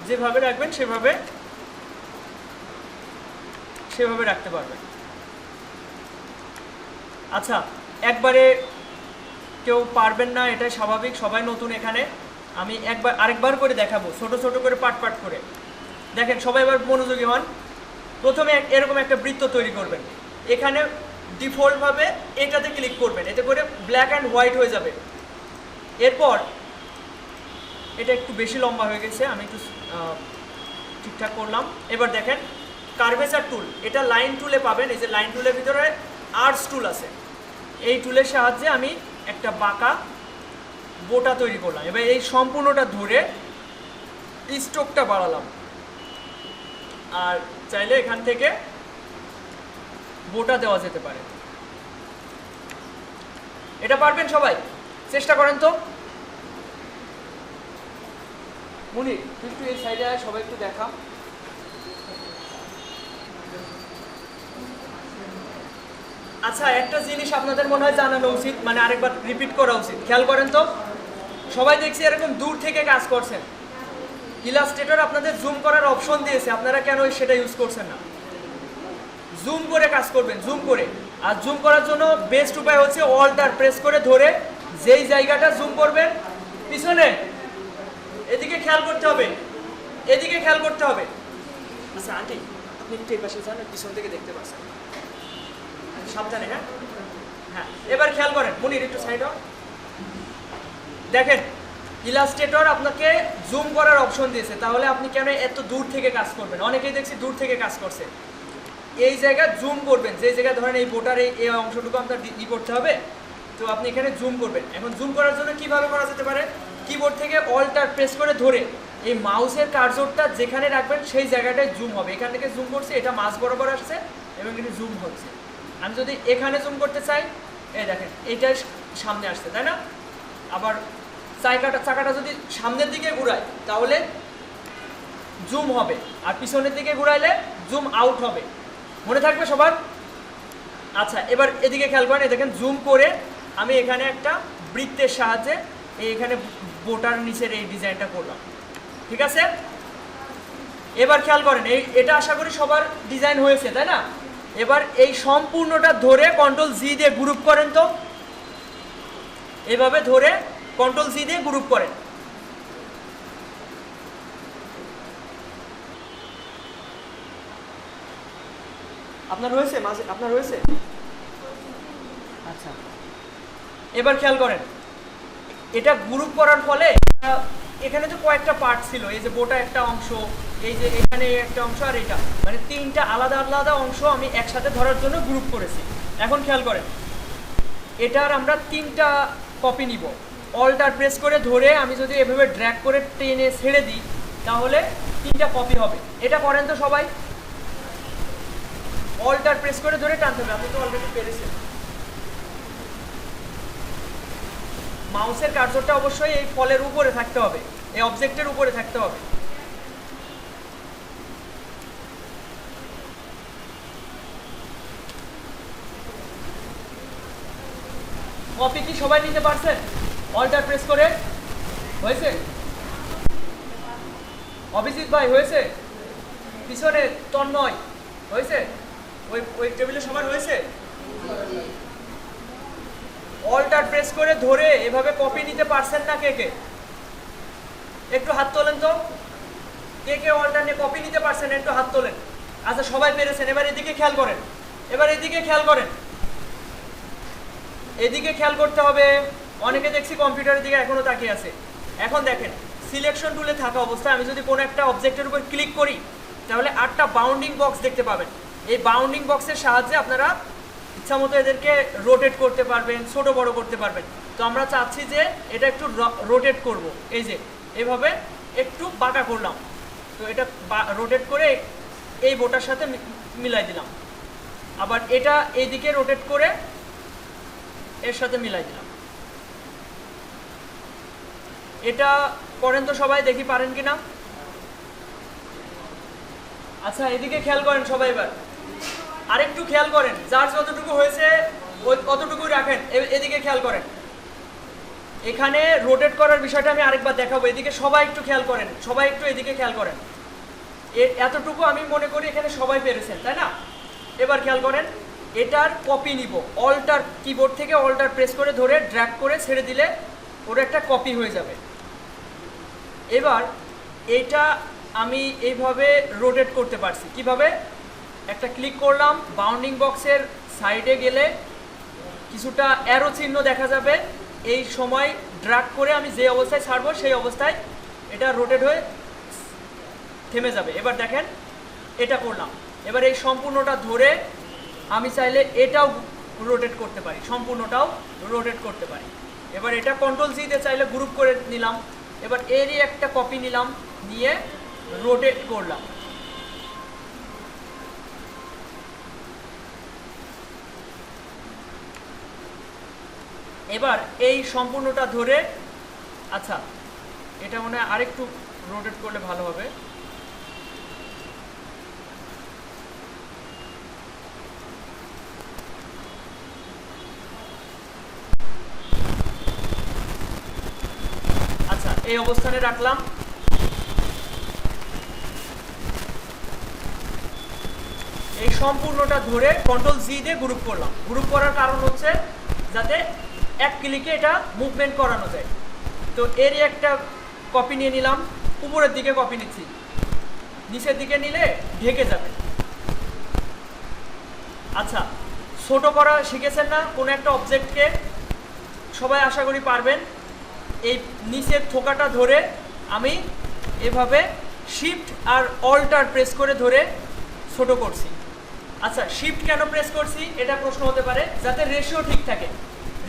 যেভাবে রাখবেন সেভাবে রাখতে পারবেন। আচ্ছা, একবারে কেউ পারবেন না, এটাই স্বাভাবিক, সবাই নতুন এখানে। আমি আরেকবার করে দেখাবো, ছোট ছোট করে পাট পাট করে। দেখেন, সবাই এবার মনোযোগী হন। প্রথমে এরকম একটা বৃত্ত তৈরি করবেন, এখানে ডিফল্টভাবে এটাতে ক্লিক করবেন, এতে করে ব্ল্যাক অ্যান্ড হোয়াইট হয়ে যাবে। এরপর এটা একটু বেশি লম্বা হয়ে গেছে, আমি একটু ঠিকঠাক করলাম। এবার দেখেন, কার্ভেচার টুল, এটা লাইন টুলে পাবেন। এই যে লাইন টুলের ভিতরে আর্টস টুল আছে, এই টুলের সাহায্যে আমি একটা বাঁকা বোটা তৈরি করলাম। এবার এই সম্পূর্ণটা ধরে স্ট্রোকটা বাড়ালাম, আর চাইলে এখান থেকে বোটা দেওয়া যেতে পারে। এটা পারবেন সবাই? চেষ্টা করেন তো। মুনি, একটু এই সাইডে সবাই একটু দেখা। আচ্ছা, একটা জিনিস আপনাদের মনে হয় জানানো উচিত, মানে আরেকবার রিপিট করা উচিত। খেয়াল করেন তো, সবাই দেখছি এরকম দূর থেকে কাজ করছেন। ইলাস্ট্রেটর আপনাদের জুম করার অপশন দিয়েছে, আপনারা কেন সেটা ইউজ করছেন না? জুম করে কাজ করবেন, জুম করে। আর জুম করার জন্য বেস্ট উপায় হচ্ছে অল্টার প্রেস করে ধরে যেই জায়গাটা জুম করবেন, পিছনে এদিকে খেয়াল করতে হবে, এদিকে খেয়াল করতে হবে। আচ্ছা আন্টি, আপনি একটু এই পাশে যান, পিছন থেকে দেখতে পাচ্ছেন, সাবধানে। হ্যাঁ হ্যাঁ, এবার খেয়াল করেন, মুনির একটু সাইড হন। দেখেন, ইলাস্ট্রেটর আপনাকে জুম করার অপশন দিয়েছে, তাহলে আপনি কেন এত দূর থেকে কাজ করবেন? অনেকেই দেখছি দূর থেকে কাজ করছে। এই জায়গায় জুম করবেন, যে জায়গায় ধরেন এই বোটার এই অংশটুকু আপনার করতে হবে, তো আপনি এখানে জুম করবেন। এখন জুম করার জন্য কিভাবে করা যেতে পারে? কিবোর্ড থেকে অল্টার প্রেস করে ধরে এই মাউসের কার্সরটা যেখানে রাখবেন সেই জায়গাটায় জুম হবে। এখান থেকে জুম করছে, এটা মাঝ বরাবর আসছে এবং এটি জুম হচ্ছে। আমি যদি এখানে জুম করতে চাই, এই দেখেন এইটাই সামনে আসছে, তাই না? আবার চাকাটা যদি সামনের দিকে ঘুরাই তাহলে জুম হবে, আর পিছনের দিকে ঘুরাইলে জুম আউট হবে। মনে থাকবে সবার? আচ্ছা, এবার এদিকে খেয়াল করেন, দেখেন জুম করে আমি এখানে একটা বৃত্তের সাহায্যে এখানে বোটার নিচের এই ডিজাইনটা করলাম। ঠিক আছে, এবার খেয়াল করেন, এটা আশা করি সবার ডিজাইন হয়েছে, তাই না? এবার এই সম্পূর্ণটা ধরে কন্ট্রোল জি দিয়ে গ্রুপ করেন তো, এভাবে ধরে কন্ট্রোল জি দিয়ে গ্রুপ করেন। আপনার হয়েছে? মাঝে আপনার হয়েছে? আচ্ছা, এবার খেয়াল করেন, এটা গ্রুপ করার ফলে এখানে তো কয়েকটা পার্ট ছিল, এই যে বোটা একটা অংশ, এই যে এখানে একটা অংশ, আর এটা মানে তিনটা আলাদা আলাদা অংশ আমি একসাথে ধরার জন্য গ্রুপ করেছি। এখন খেয়াল করেন, এটার আমরা তিনটা কপি নিব। অল্টার প্রেস করে ধরে আমি যদি এভাবে ড্র্যাগ করে টেনে ছেড়ে দিই তাহলে তিনটা কপি হবে। এটা করেন তো সবাই, অল্টার প্রেস করে ধরে টানতে হবে। আপনি তো অলরেডি পেরেছেন। মাউসের কার্সরটা অবশ্যই এই ফলের উপরে থাকতে হবে, এই অবজেক্টের উপরে থাকতে হবে। কপি কি সবাই নিতে পারছেন? অল্টার প্রেস করে হয়েছে? অভিজিৎ ভাই হয়েছে? পিছনে তন্ময় হয়েছে? ওই টেবিলে সবার হয়েছে? অল্টার প্রেস করে ধরে এভাবে কপি নিতে পারছেন না কে কে? একটু হাত তোলেন তো। কে কে অল্টার নিয়ে কপি নিতে পারছেন একটু হাত তোলেন। আচ্ছা সবাই পেরেছেন। এবার এদিকে খেয়াল করেন, এবার এদিকে খেয়াল করেন, এদিকে খেয়াল করতে হবে। অনেকে দেখছি কম্পিউটারের দিকে এখনো তাকিয়ে আছে। এখন দেখেন, সিলেকশন টুলে থাকা অবস্থায় আমি যদি কোনো একটা অবজেক্টের উপর ক্লিক করি তাহলে 8টা বাউন্ডিং বক্স দেখতে পাবেন। এই বাউন্ডিং বক্সের সাহায্যে আপনারা ইচ্ছা মতো এদেরকে রোটেট করতে পারবেন, ছোট বড় করতে পারবেন। তো আমরা চাচ্ছি যে এটা একটু রোটেট করব। এই যে এভাবে একটু বাঁকা করলাম, তো এটা রোটেট করে এই বোটার সাথে মিলাই দিলাম। আবার এটা এইদিকে রোটেট করে এর সাথে মিলাই দিলাম। এটা করেন তো সবাই, দেখি পারেন কিনা। আচ্ছা এদিকে খেয়াল করেন সবাই। এবার আরেকটু খেয়াল করেন, যার যতটুকু হয়েছে অতটুকুই রাখেন। এদিকে খেয়াল করেন, এখানে রোটেট করার বিষয়টা আমি আরেকবার দেখাবো। এদিকে সবাই একটু খেয়াল করেন, সবাই একটু এদিকে খেয়াল করেন। এতটুকু আমি মনে করি এখানে সবাই পেরেছেন, তাই না? এবার খেয়াল করেন, এটার কপি নিব। অল্টার কিবোর্ড থেকে অল্টার প্রেস করে ধরে ড্র্যাগ করে ছেড়ে দিলে ওর একটা কপি হয়ে যাবে। এবার এটা আমি এইভাবে রোটেট করতে পারছি। কিভাবে? একটা ক্লিক করলাম, বাউন্ডিং বক্সের সাইডে গেলে কিছুটা অ্যারো চিহ্ন দেখা যাবে। এই সময় ড্র্যাগ করে আমি যে অবস্থায় ছাড়বো সেই অবস্থায় এটা রোটেট হয়ে থেমে যাবে। এবার দেখেন এটা করলাম। এবার এই সম্পূর্ণটা ধরে আমি চাইলে এটাও রোটেট করতে পারি, সম্পূর্ণটাও রোটেট করতে পারি। এবার এটা কন্ট্রোল জি দিয়ে চাইলে গ্রুপ করে নিলাম। এবার এরই একটা কপি নিলাম, নিয়ে রোটেট করলাম। এবার এই সম্পূর্ণটা ধরে, আচ্ছা এটা মনে হয় আরেকটু রোটেট করলে ভালো হবে। আচ্ছা এই অবস্থানে রাখলাম। এই সম্পূর্ণটা ধরে কন্ট্রোল জি দিয়ে গ্রুপ করলাম। গ্রুপ করার কারণ হচ্ছে যাতে এক ক্লিকে এটা মুভমেন্ট করানো যায়। তো এরই একটা কপি নিয়ে নিলাম, উপরের দিকে কপি নিচ্ছি, নিচের দিকে নিলে ঢেকে যাবে। আচ্ছা ছোট করা শিখেছেন না কোনো একটা অবজেক্টকে? সবাই আশা করি পারবেন। এই নিচের থোকাটা ধরে আমি এভাবে শিফট আর অল্টার প্রেস করে ধরে ছোট করছি। আচ্ছা শিফট কেন প্রেস করছি এটা প্রশ্ন হতে পারে, যাতে রেশিও ঠিক থাকে।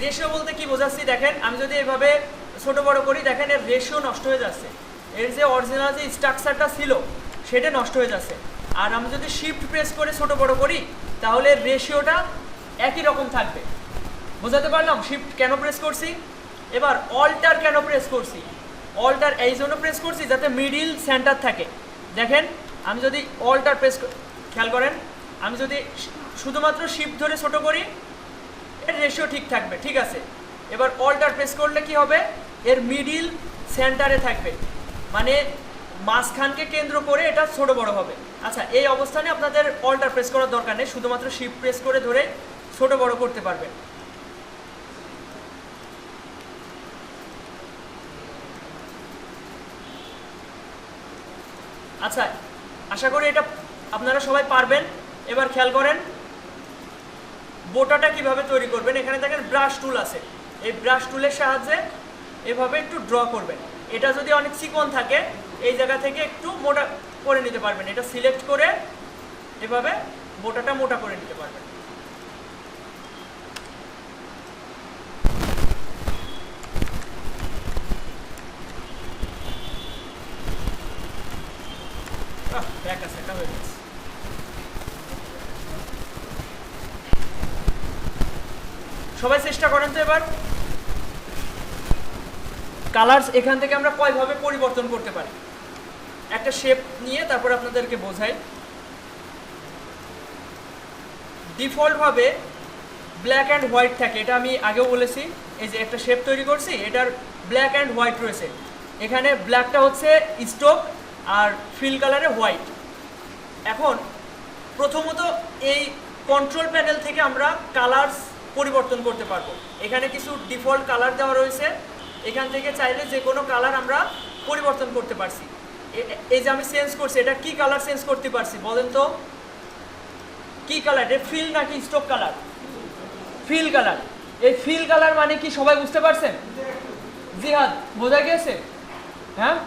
রেশিও বলতে কি বোঝাচ্ছি দেখেন, আমি যদি এভাবে ছোট বড় করি দেখেন এর রেশিও নষ্ট হয়ে যাচ্ছে। এর যে অরিজিনাল যে স্ট্রাকচারটা ছিল সেটা নষ্ট হয়ে যাচ্ছে। আর আমি যদি শিফট প্রেস করে ছোট বড় করি তাহলে রেশিওটা একই রকম থাকবে। বোঝাতে পারলাম শিফট কেন প্রেস করছি? এবার অল্টার কেন প্রেস করছি? অল্টার এই জন্য প্রেস করছি যাতে মিডিল সেন্টার থাকে। দেখেন আমি যদি অল্টার প্রেস, খেয়াল করেন, আমি যদি শুধুমাত্র শিফট ধরে ছোট করি এর রেশিও ঠিক থাকবে, ঠিক আছে। এবার অল্টার প্রেস করলে কি হবে? এর মিডিল সেন্টারে থাকবে, মানে মাঝখানকে কেন্দ্র করে এটা ছোট বড় হবে। আচ্ছা এই অবস্থানে আপনাদের অল্টার প্রেস করার দরকার নেই, শুধুমাত্র শিফট প্রেস করে ধরে ছোট বড় করতে পারবেন। আচ্ছা আশা করি এটা আপনারা সবাই পারবেন। এবার খেয়াল করেন বোটাটা কিভাবে তৈরি করবেন। এখানে দেখেন ব্রাশ টুল আছে, এই ব্রাশ টুলের সাহায্যে এভাবে একটু ড্র করবেন। এটা যদি অনেক চিকন থাকে এই জায়গা থেকে একটু মোটা করে নিতে পারবেন, এটা সিলেক্ট করে এভাবে বোটাটা মোটা করে নিতে পারবেন। ব্যাক আছে, এটা হয়ে গেছে। সবাই চেষ্টা করেন তো এবার। কালারস এখান থেকে আমরা কয়ভাবে পরিবর্তন করতে পারি, একটা শেপ নিয়ে তারপর আপনাদেরকে বোঝাই। ডিফল্টভাবে ব্ল্যাক অ্যান্ড হোয়াইট থাকে, এটা আমি আগেও বলেছি। এই যে একটা শেপ তৈরি করছি, এটার ব্ল্যাক অ্যান্ড হোয়াইট রয়েছে। এখানে ব্ল্যাকটা হচ্ছে স্ট্রোক আর ফিল কালারে হোয়াইট। এখন প্রথমত এই কন্ট্রোল প্যানেল থেকে আমরা কালারস পরিবর্তন করতে পারবো। এখানে কিছু ডিফল্ট কালার দেওয়া রয়েছে, এখান থেকে চাইলে যে কোনো কালার আমরা পরিবর্তন করতে পারছি। এই যে আমি চেঞ্জ করছি, এটা কি কালার চেঞ্জ করতে পারছি বলেন তো? কি কালার? এটা ফিল নাকি স্ট্রোক কালার? Fill colour. এই ফিল কালার মানে কি সবাই বুঝতে পারছেন? জিহাদ বোঝা গেছে? হ্যাঁ,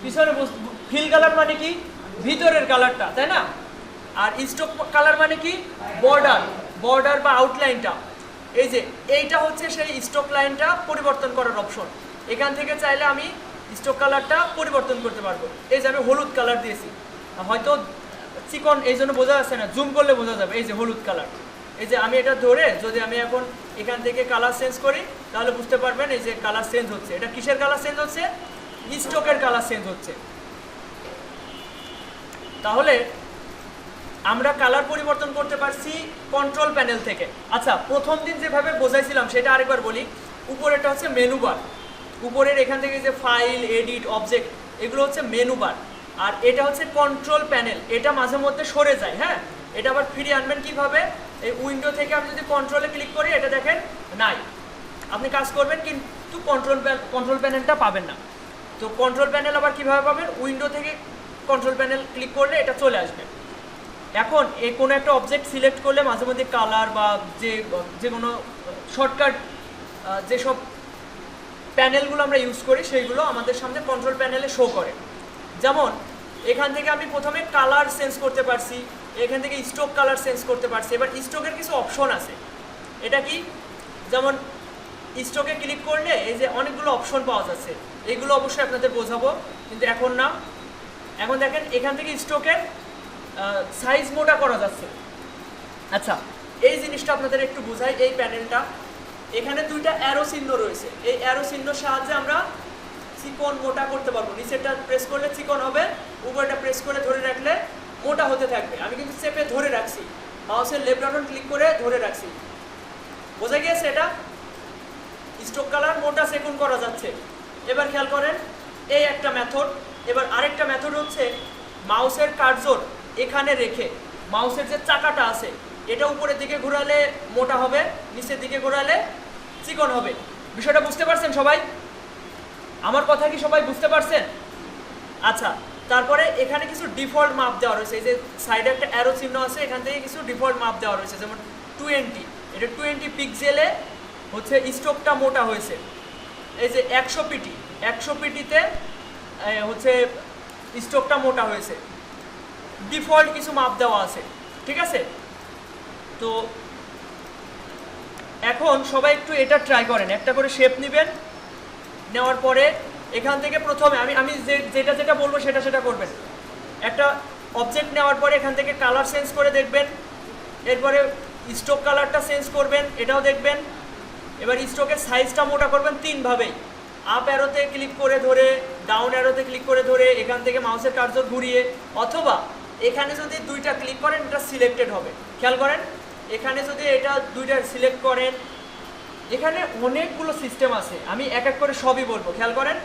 পিছনে ফিল কালার মানে কি? ভিতরের কালারটা, তাই না? আর স্ট্রোক কালার মানে কি? বর্ডার বা আউটলাইনটা। এই যে এইটা হচ্ছে সেই স্ট্রোক লাইনটা পরিবর্তন করার অপশন। এখান থেকে চাইলে আমি স্ট্রোক কালারটা পরিবর্তন করতে পারবো। এই যে আমি হলুদ কালার দিয়েছি, হয়তো চিকন এই জন্য বোঝা যাচ্ছে না, জুম করলে বোঝা যাবে। এই যে হলুদ কালার, এই যে আমি এটা ধরে যদি আমি এখন এখান থেকে কালার চেঞ্জ করি তাহলে বুঝতে পারবেন এই যে কালার চেঞ্জ হচ্ছে। এটা কিসের কালার চেঞ্জ হচ্ছে? স্ট্রোকের কালার চেঞ্জ হচ্ছে। তাহলে আমরা কালার পরিবর্তন করতে পারছি কন্ট্রোল প্যানেল থেকে। আচ্ছা, প্রথম দিন যেভাবে বোঝাইছিলাম সেটা আরেকবার বলি। উপরেরটা হচ্ছে মেনু বার, উপরের এখান থেকে যে ফাইল, এডিট, অবজেক্ট, এগুলো হচ্ছে মেনু বার। আর এটা হচ্ছে কন্ট্রোল প্যানেল, এটা মাঝে মধ্যে সরে যায়। হ্যাঁ, এটা আবার ফিরিয়ে আনবেন কীভাবে? এই উইন্ডো থেকে আমি যদি কন্ট্রোলে ক্লিক করি, এটা দেখেন নাই, আপনি কাজ করবেন কিন্তু কন্ট্রোল প্যানেলটা পাবেন না। তো কন্ট্রোল প্যানেল আবার কীভাবে পাবেন? উইন্ডো থেকে কন্ট্রোল প্যানেল ক্লিক করলে এটা চলে আসবে। এখন এই কোনো একটা অবজেক্ট সিলেক্ট করলে মাঝে মধ্যে কালার বা যে কোনো শর্টকাট যেসব প্যানেলগুলো আমরা ইউজ করি সেইগুলো আমাদের সামনে কন্ট্রোল প্যানেলে শো করে। যেমন এখান থেকে আমি প্রথমে কালার চেঞ্জ করতে পারছি, এখান থেকে স্ট্রোক কালার চেঞ্জ করতে পারছি। এবার স্ট্রোকের কিছু অপশন আছে, এটা কি? যেমন স্ট্রোকে ক্লিক করলে এই যে অনেকগুলো অপশন পাওয়া যাচ্ছে, এগুলো অবশ্যই আপনাদের বোঝাবো কিন্তু এখন না। এখন দেখেন এখান থেকে স্ট্রোকের সাইজ মোটা করা যাচ্ছে। আচ্ছা, এই জিনিসটা আপনাদের একটু বোঝাই। এই প্যানেলটা এখানে দুইটা অ্যারো চিহ্ন রয়েছে, এই অ্যারো চিহ্নর সাহায্যে আমরা চিকন মোটা করতে পারবো। নিচেরটা প্রেস করলে চিকন হবে, উপরটা প্রেস করে ধরে রাখলে মোটা হতে থাকবে। আমি কিন্তু চেপে ধরে রাখছি, মাউসের লেফট বাটন ক্লিক করে ধরে রাখছি। বোঝা গিয়েছে? এটা স্ট্রোক কালার মোটা চিকন করা যাচ্ছে। এবার খেয়াল করেন, এই একটা মেথড। এবার আরেকটা মেথড হচ্ছে মাউসের কার্সর এখানে রেখে মাউসের যে চাকাটা আছে এটা উপরের দিকে ঘোরালে মোটা হবে, নিচের দিকে ঘোরালে চিকন হবে। বিষয়টা বুঝতে পারছেন সবাই? আমার কথা কি সবাই বুঝতে পারছেন? আচ্ছা, তারপরে এখানে কিছু ডিফল্ট মাপ দেওয়া রয়েছে। এই যে সাইডে একটা অ্যারো চিহ্ন আছে, এখান থেকে কিছু ডিফল্ট মাপ দেওয়া রয়েছে। যেমন 20, এটা 20 পিক্সেলে হচ্ছে স্ট্রোকটা মোটা হয়েছে। এই যে 100 পিটি, 100 পিটিতে হচ্ছে স্ট্রোকটা মোটা হয়েছে। ডিফল্ট কিছু মাপ দেওয়া আছে, ঠিক আছে? তো এখন সবাই একটু এটা ট্রাই করেন, একটা করে শেপ নেবেন, নেওয়ার পরে এখান থেকে প্রথমে আমি যেটা বলবো সেটা করবেন। একটা অবজেক্ট নেওয়ার পরে এখান থেকে কালার চেঞ্জ করে দেখবেন, এরপরে স্ট্রোক কালারটা চেঞ্জ করবেন, এটাও দেখবেন। এবার স্ট্রোকের সাইজটা মোটা করবেন তিনভাবেই। আপ অ্যারোতে ক্লিক করে ধরে, ডাউন অ্যারোতে ক্লিক করে ধরে, এখান থেকে মাউসের কার্সর ঘুরিয়ে, অথবা এখানে যদি দুইটা ক্লিক করেন এটা সিলেক্টেড হবে। খেয়াল করেন, এখানে যদি এটা দুইটা সিলেক্ট করেন, এখানে অনেকগুলো সিস্টেম আছে, আমি এক এক করে সবই বলবো। খেয়াল করেন,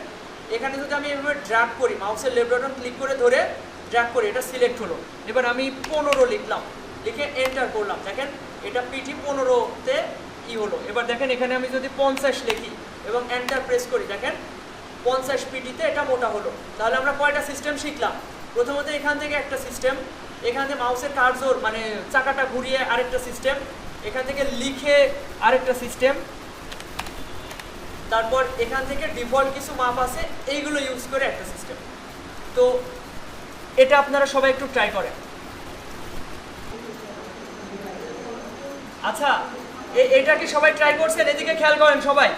এখানে যদি আমি এভাবে ড্র্যাগ করি, মাউসের লেফট বাটন ক্লিক করে ধরে ড্র্যাগ করি, এটা সিলেক্ট হলো। এবার আমি 15 লিখলাম, লিখে এন্টার করলাম, দেখেন এটা পিটি 15তে হলো। এবার দেখেন এখানে আমি যদি 50 লিখি এবং এন্টার প্রেস করি, দেখেন 50 পিটিতে এটা মোটা হলো। তাহলে আমরা কয়টা সিস্টেম শিখলাম? প্রথমত এখান থেকে একটা সিস্টেম, এখান থেকে মাউসের কার্সর মানে চাকাটা ঘুরিয়ে আরেকটা সিস্টেম, এখান থেকে লিখে আরেকটা সিস্টেম, তারপর এখান থেকে ডিফল্ট কিছু মাপ আছে, এইগুলো ইউজ করে একটা সিস্টেম। তো এটা আপনারা সবাই একটু ট্রাই করেন। আচ্ছা, এটা কি সবাই ট্রাই করছেন? এদিকে খেয়াল করেন সবাই।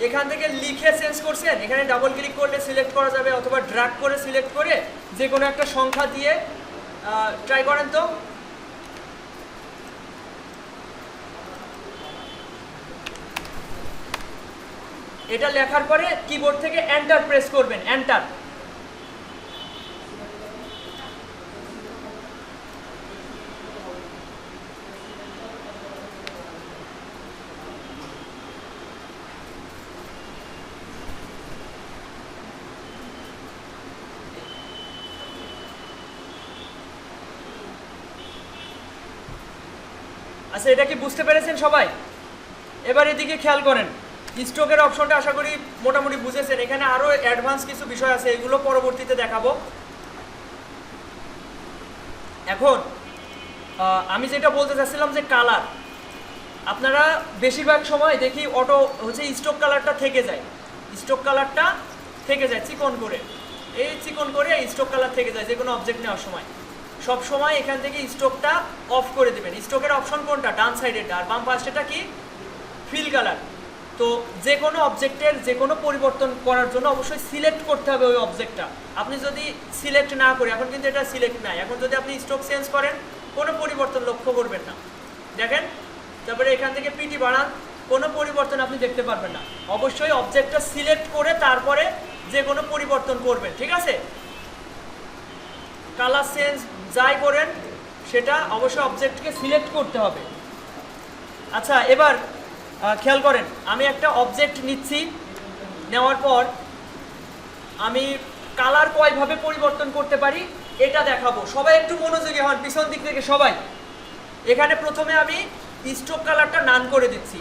এখান থেকে লিখে চেঞ্জ করছেন, এখানে ডাবল ক্লিক করলে সিলেক্ট করা যাবে, অথবা ড্র্যাগ করে সিলেক্ট করে যে কোনো একটা সংখ্যা দিয়ে ট্রাই করেন তো। এটা লেখার পরে কিবোর্ড থেকে এন্টার প্রেস করবেন, এন্টার। আচ্ছা, এটা কি বুঝতে পেরেছেন সবাই? এবার এদিকে খেয়াল করেন, স্ট্রোকের অপশনটা আশা করি মোটামুটি বুঝেছেন। এখানে আরও অ্যাডভান্স কিছু বিষয় আছে, এগুলো পরবর্তীতে দেখাবো। এখন আমি যেটা বলতে চাচ্ছিলাম যে কালার, আপনারা বেশিরভাগ সময় দেখি অটো হচ্ছে স্ট্রোক কালারটা থেকে যায়, স্ট্রোক কালারটা থেকে যায় চিকন করে, এই চিকন করে স্ট্রোক কালার থেকে যায় যে কোনো অবজেক্ট নেওয়ার সময়। সব সময় এখান থেকে স্ট্রোকটা অফ করে দেবেন। স্ট্রোকের অপশন কোনটা? ডান সাইডেরটা, আর বাম পাশেটা কি? Fill colour. তো যে কোনো অবজেক্টের যে কোনো পরিবর্তন করার জন্য অবশ্যই সিলেক্ট করতে হবে ওই অবজেক্টটা। আপনি যদি সিলেক্ট না করে, এখন কিন্তু এটা সিলেক্ট নাই, এখন যদি আপনি স্ট্রোক চেঞ্জ করেন কোনো পরিবর্তন লক্ষ্য করবেন না। দেখেন, তারপরে এখান থেকে পিটি বাড়ান, কোনো পরিবর্তন আপনি দেখতে পারবেন না। অবশ্যই অবজেক্টটা সিলেক্ট করে তারপরে যে কোনো পরিবর্তন করবেন, ঠিক আছে? কালার চেঞ্জ যাই করেন সেটা অবশ্যই অবজেক্টকে সিলেক্ট করতে হবে। আচ্ছা, এবার খেয়াল করেন, আমি একটা অবজেক্ট নিচ্ছি, নেওয়ার পর আমি কালার কয়ভাবে পরিবর্তন করতে পারি এটা দেখাবো। সবাই একটু মনোযোগী হন, পিছন দিক থেকে সবাই। এখানে প্রথমে আমি স্ট্রোক কালারটা নান করে দিচ্ছি।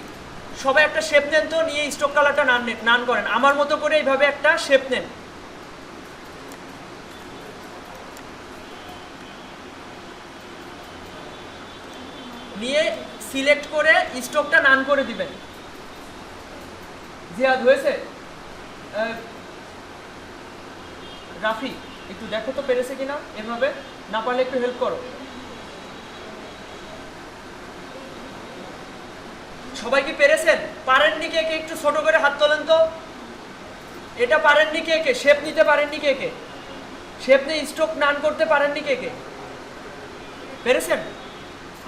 সবাই একটা শেপ নেন তো, নিয়ে স্ট্রোক কালারটা নান করেন, আমার মতো করে এইভাবে একটা শেপ নেন। নিয়ে সিলেক্ট করে স্ট্রোকটা নান করে দিবেন। জিয়াদ হয়েছে? রাফি একটু দেখো তো পেরেছে কিনা, এভাবে না পারলে একটু হেল্প করো। সবাই কি পেরেছেন? পারেননি কে কে একটু ছোট করে হাত তোলেন তো। এটা পারেননি কে কে? শেপ নিতে পারেননি কে কে? শেপ নিয়ে স্ট্রোক নান করতে পারেননি কে কে? পেরেছেন?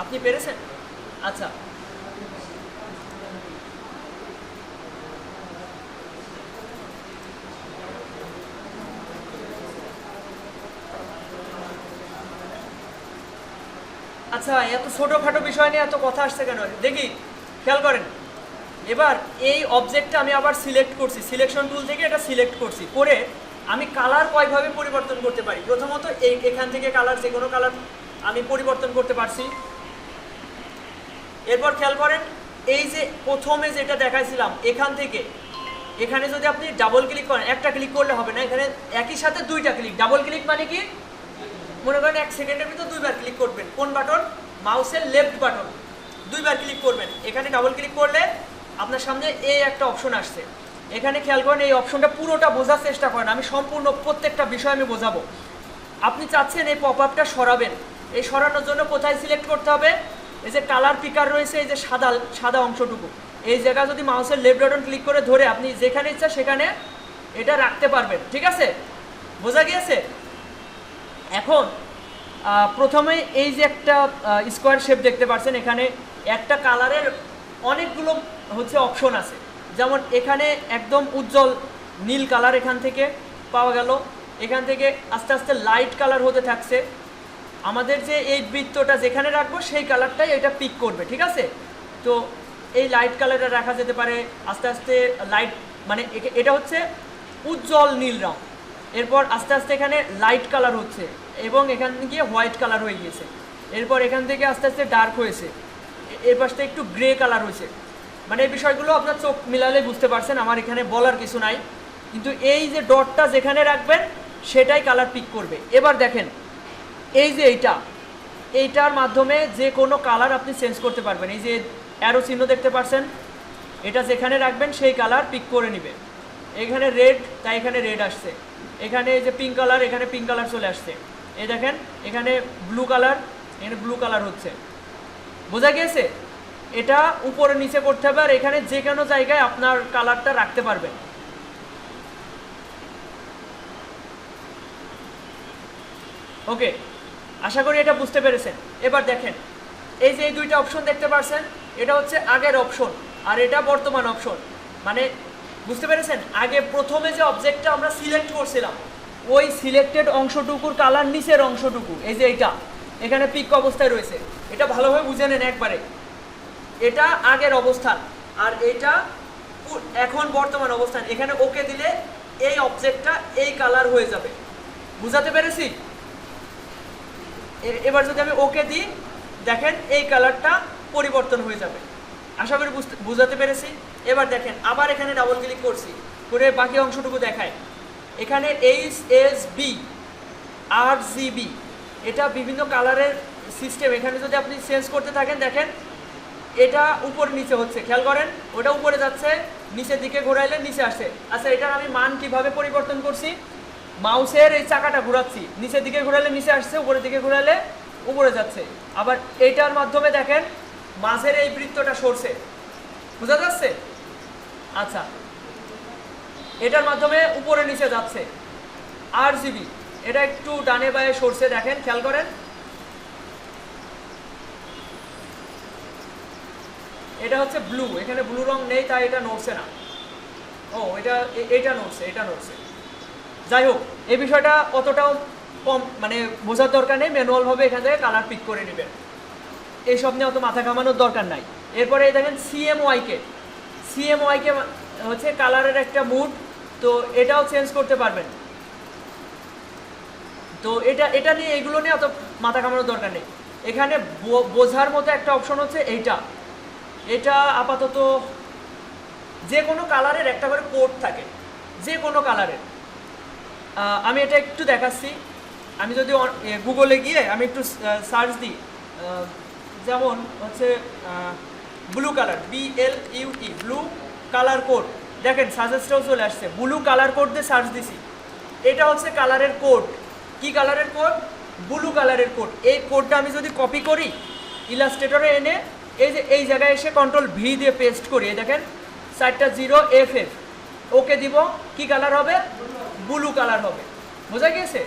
আপনি পেরেছেন? আচ্ছা, আচ্ছা, এত ছোটোখাটো বিষয় নিয়ে এত কথা আসছে কেন দেখি, খেয়াল করেন। এবার এই অবজেক্টটা আমি আবার সিলেক্ট করছি, সিলেকশন টুল থেকে এটা সিলেক্ট করছি, করে আমি কালার কয়ভাবে পরিবর্তন করতে পারি। প্রথমত এখান থেকে কালার, যে কোনো কালার আমি পরিবর্তন করতে পারছি। এরপর খেয়াল করেন, এই যে প্রথমে যেটা দেখাইছিলাম এখান থেকে এখানে যদি আপনি ডাবল ক্লিক করেন, একটা ক্লিক করলে হবে না, এখানে একই সাথে দুইটা ক্লিক। ডাবল ক্লিক মানে কি? মনে করেন 1 সেকেন্ডের ভিতর দুইবার ক্লিক করবেন। কোন বাটন? মাউসের লেফট বাটন, দুইবার ক্লিক করবেন। এখানে ডাবল ক্লিক করলে আপনার সামনে এই একটা অপশন আসছে। এখানে খেয়াল করেন, এই অপশনটা পুরোটা বোঝার চেষ্টা করেন, আমি সম্পূর্ণ প্রত্যেকটা বিষয় আমি বোঝাবো। আপনি চাচ্ছেন এই পপ আপটা সরাবেন, এই সরানোর জন্য কোথায় সিলেক্ট করতে হবে? এই যে কালার পিকার রয়েছে, এই যে সাদা সাদা অংশটুকু, এই জায়গা যদি মাউসের লেফট বাটন ক্লিক করে ধরে আপনি যেখানে ইচ্ছা সেখানে এটা রাখতে পারবেন, ঠিক আছে? বোঝা গিয়েছে? এখন প্রথমে এই যে একটা স্কোয়ার শেপ দেখতে পাচ্ছেন, এখানে একটা কালারের অনেকগুলো হচ্ছে অপশন আছে। যেমন এখানে একদম উজ্জ্বল নীল কালার এখান থেকে পাওয়া গেল, এখান থেকে আস্তে আস্তে লাইট কালার হতে থাকছে। আমাদের যে এই বৃত্তটা যেখানে রাখবো সেই কালারটাই এটা পিক করবে, ঠিক আছে? তো এই লাইট কালারটা রাখা যেতে পারে, আস্তে আস্তে লাইট মানে এটা হচ্ছে উজ্জ্বল নীল রং। এরপর আস্তে আস্তে এখানে লাইট কালার হচ্ছে এবং এখান গিয়ে হোয়াইট কালার হয়ে গিয়েছে। এরপর এখান থেকে আস্তে আস্তে ডার্ক হয়েছে, এর পাশে একটু গ্রে কালার হয়েছে। মানে এই বিষয়গুলো আপনার চোখ মিলালে বুঝতে পারছেন, আমার এখানে বলার কিছু নাই। কিন্তু এই যে ডটটা যেখানে রাখবেন সেটাই কালার পিক করবে। এবার দেখেন, এই যে এইটার মাধ্যমে যে কোনো কালার আপনি চেঞ্জ করতে পারবেন। এই যে অ্যারো চিহ্ন দেখতে পাচ্ছেন, এটা যেখানে রাখবেন সেই কালার পিক করে নেবে। এখানে রেড, তাই এখানে রেড আসছে। এখানে এই যে পিঙ্ক কালার, এখানে পিঙ্ক কালার চলে আসছে। এই দেখেন এখানে ব্লু কালার, এখানে ব্লু কালার হচ্ছে। বোঝা গিয়েছে? এটা উপরে নিচে করতে হবে, আর এখানে যে কোনো জায়গায় আপনার কালারটা রাখতে পারবেন। ওকে, আশা করি এটা বুঝতে পেরেছেন। এবার দেখেন এই যে এই দুইটা অপশন দেখতে পাচ্ছেন, এটা হচ্ছে আগের অপশন আর এটা বর্তমান অপশন। মানে বুঝতে পেরেছেন? আগে প্রথমে যে অবজেক্টটা আমরা সিলেক্ট করছিলাম, ওই সিলেক্টেড অংশটুকুর কালার নিচের অংশটুকু, এই যে এইটা এখানে পিক অবস্থায় রয়েছে। এটা ভালোভাবে বুঝে নেন একবারে। এটা আগের অবস্থান আর এটা এখন বর্তমান অবস্থান। এখানে ওকে দিলে এই অবজেক্টটা এই কালার হয়ে যাবে। বুঝাতে পেরেছি? এবার যদি আমি ওকে দিই, দেখেন এই কালারটা পরিবর্তন হয়ে যাবে। আশা করি বুঝাতে পেরেছি। এবার দেখেন আবার এখানে ডাবল ক্লিক করছি, করে বাকি অংশটুকু দেখায়। এখানে HSB RGB, এটা বিভিন্ন কালারের সিস্টেম। এখানে যদি আপনি চেঞ্জ করতে থাকেন, দেখেন এটা উপর নিচে হচ্ছে, খেয়াল করেন। ওটা উপরে যাচ্ছে, নিচের দিকে ঘোরাইলে নিচে আসছে। আচ্ছা, এটার আমি মান কিভাবে পরিবর্তন করছি? মাউসের এই চাকাটা ঘোরাচ্ছি, নিচের দিকে ঘোরালে নিচে আসছে, উপরের দিকে ঘোরালে উপরে যাচ্ছে। আবার এইটার মাধ্যমে দেখেন মাঝের এই বৃত্তটা সরছে। বোঝা যাচ্ছে? আচ্ছা, এটার মাধ্যমে উপরে নিচে যাচ্ছে। RGB, এটা একটু ডানে বায়ে সরছে, দেখেন খেয়াল করেন। এটা হচ্ছে ব্লু, এখানে ব্লু রং নেই তাই এটা নড়ছে না। ও, এটা নড়ছে, এটা নড়ছে। যাই হোক, এই বিষয়টা অতটাও কম মানে বোঝার দরকার নেই। ম্যানুয়ালভাবে এখান থেকে কালার পিক করে নেবেন, এইসব নিয়ে অত মাথা ঘামানোর দরকার নাই। এরপরে এই দেখেন CMYK হচ্ছে কালারের একটা মুড, তো এটাও চেঞ্জ করতে পারবেন। তো এটা নিয়ে এগুলো নিয়ে অত মাথা ঘামানোর দরকার নেই। এখানে বোঝার মতো একটা অপশন হচ্ছে এটা আপাতত যে কোনো কালারের একটা করে কোড থাকে, যে কোনো কালারের। আমি এটা একটু দেখাচ্ছি। আমি যদি গুগলে গিয়ে আমি একটু সার্চ দিই, যেমন হচ্ছে blue colour, BLUE, blue colour code, দেখেন সাজেস্টটাও চলে আসছে। ব্লু কালার কোড দিয়ে সার্চ দিছি, এটা হচ্ছে কালারের কোড। কি কালারের কোড? ব্লু কালারের কোড। এই কোডটা আমি যদি কপি করি ইলাস্ট্রেটরে এনে এই যে এই জায়গায় এসে Ctrl+V দিয়ে পেস্ট করি, দেখেন 4টা 0 FF, ওকে দিব, কি কালার হবে? ব্লু কালার হবে। বোঝা গিয়েছে?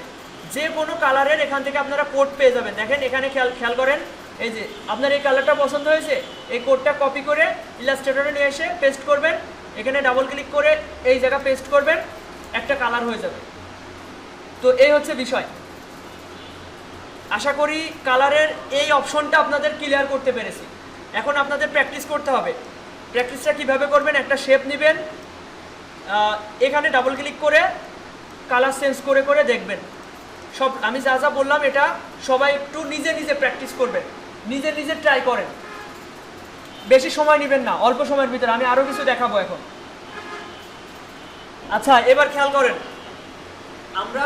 যে কোনো কালারের এখান থেকে আপনারা কোড পেয়ে যাবেন। দেখেন এখানে খেয়াল করেন, এই যে আপনার এই কালারটা পছন্দ হয়েছে, এই কোডটা কপি করে ইলাস্ট্রেটরে নিয়ে এসে পেস্ট করবেন। এখানে ডাবল ক্লিক করে এই জায়গা পেস্ট করবেন, একটা কালার হয়ে যাবে। তো এই হচ্ছে বিষয়। আশা করি কালারের এই অপশনটা আপনাদের ক্লিয়ার করতে পেরেছি। এখন আপনাদের প্র্যাকটিস করতে হবে। প্র্যাকটিসটা কিভাবে করবেন? একটা শেপ নেবেন, এখানে ডাবল ক্লিক করে কালার চেঞ্জ করে করে দেখবেন। সব আমি যা যা বললাম এটা সবাই একটু নিজে নিজে প্র্যাকটিস করবেন, নিজে নিজে ট্রাই করেন। বেশি সময় নেবেন না, অল্প সময়ের ভিতরে আমি আরও কিছু দেখাবো এখন। আচ্ছা, এবার খেয়াল করেন, আমরা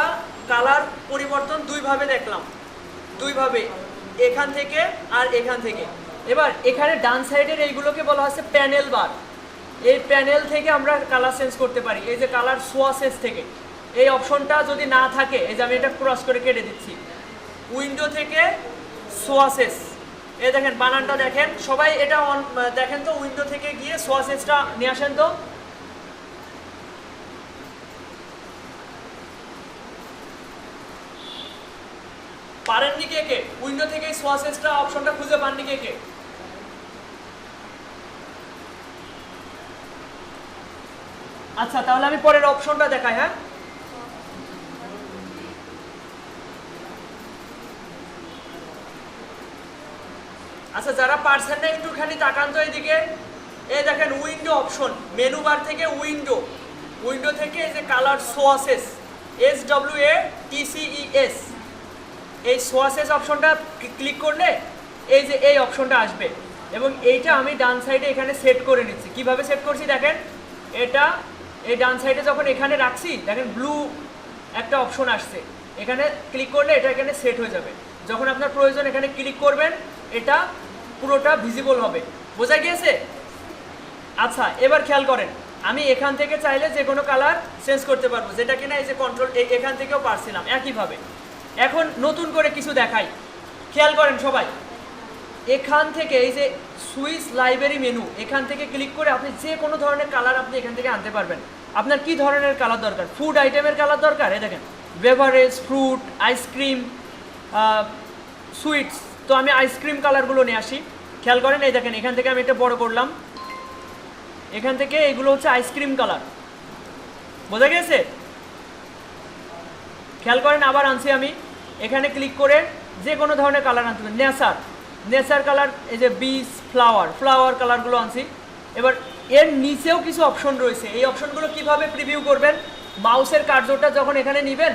কালার পরিবর্তন দুইভাবে দেখলাম, দুইভাবে, এখান থেকে আর এখান থেকে। এবার এখানে ডান সাইডের এইগুলোকে বলা হচ্ছে প্যানেল বার। এই প্যানেল থেকে আমরা কালার চেঞ্জ করতে পারি। এই যে কালার সোয়াসেস থেকে, এই অপশনটা যদি না থাকে, এই যে আমি এটা ক্রস করে কেটে দিচ্ছি, উইন্ডো থেকে সোয়াসেস, এই দেখেন বানানটা দেখেন সবাই, এটা অন দেখেন তো, উইন্ডো থেকে গিয়ে সোয়াসেসটা নিয়ে আসেন তো। পারেননি কে কে? উইন্ডো থেকে সোয়াসেসটা অপশনটা খুঁজে পাননি কে কে? আচ্ছা, তাহলে আমি পরের অপশনটা দেখাই। হ্যাঁ, আচ্ছা, যারা পারছেন না একটুখানি তাকান তো এদিকে। এই দেখেন উইন্ডো অপশন, মেনু বার থেকে উইন্ডো থেকে এই যে কালার সোয়াসেস, SWATCES, এই সোয়াসেস অপশনটা ক্লিক করলে এই যে এই অপশনটা আসবে, এবং এইটা আমি ডান সাইডে এখানে সেট করে নিচ্ছি। কিভাবে সেট করছি দেখেন, এটা এই ডান সাইডে যখন এখানে রাখছি, দেখেন ব্লু একটা অপশন আসছে, এখানে ক্লিক করলে এটা এখানে সেট হয়ে যাবে। যখন আপনার প্রয়োজন এখানে ক্লিক করবেন, এটা পুরোটা ভিজিবল হবে। বোঝা গিয়েছে? আচ্ছা এবার খেয়াল করেন, আমি এখান থেকে চাইলে যে কোনো কালার চেঞ্জ করতে পারবো, যেটা কিনা এই যে কন্ট্রোল এখান থেকেও পারছিলাম একইভাবে। এখন নতুন করে কিছু দেখাই, খেয়াল করেন সবাই। এখান থেকে এই যে সুইচ লাইব্রেরি মেনু, এখান থেকে ক্লিক করে আপনি যে কোনো ধরনের কালার আপনি এখান থেকে আনতে পারবেন। আপনার কি ধরনের কালার দরকার? ফুড আইটেমের কালার দরকার, এই দেখেন বেভারেজ, ফ্রুট, আইসক্রিম, সুইটস। তো আমি আইসক্রিম কালারগুলো নিয়ে আসি। খেয়াল করেন, এই দেখেন এখান থেকে আমি এটা বড় করলাম, এখান থেকে এগুলো হচ্ছে আইসক্রিম কালার, বোঝা গেছে? খেয়াল করেন আবার আনছি আমি, এখানে ক্লিক করে যে কোনো ধরনের কালার আনতে হবে। নেচার কালার, এই যে বিচ, ফ্লাওয়ার কালারগুলো আনছি। এবার এর নিচেও কিছু অপশন রয়েছে, এই অপশনগুলো কিভাবে প্রিভিউ করবেন? মাউসের কার্সরটা যখন এখানে নেবেন,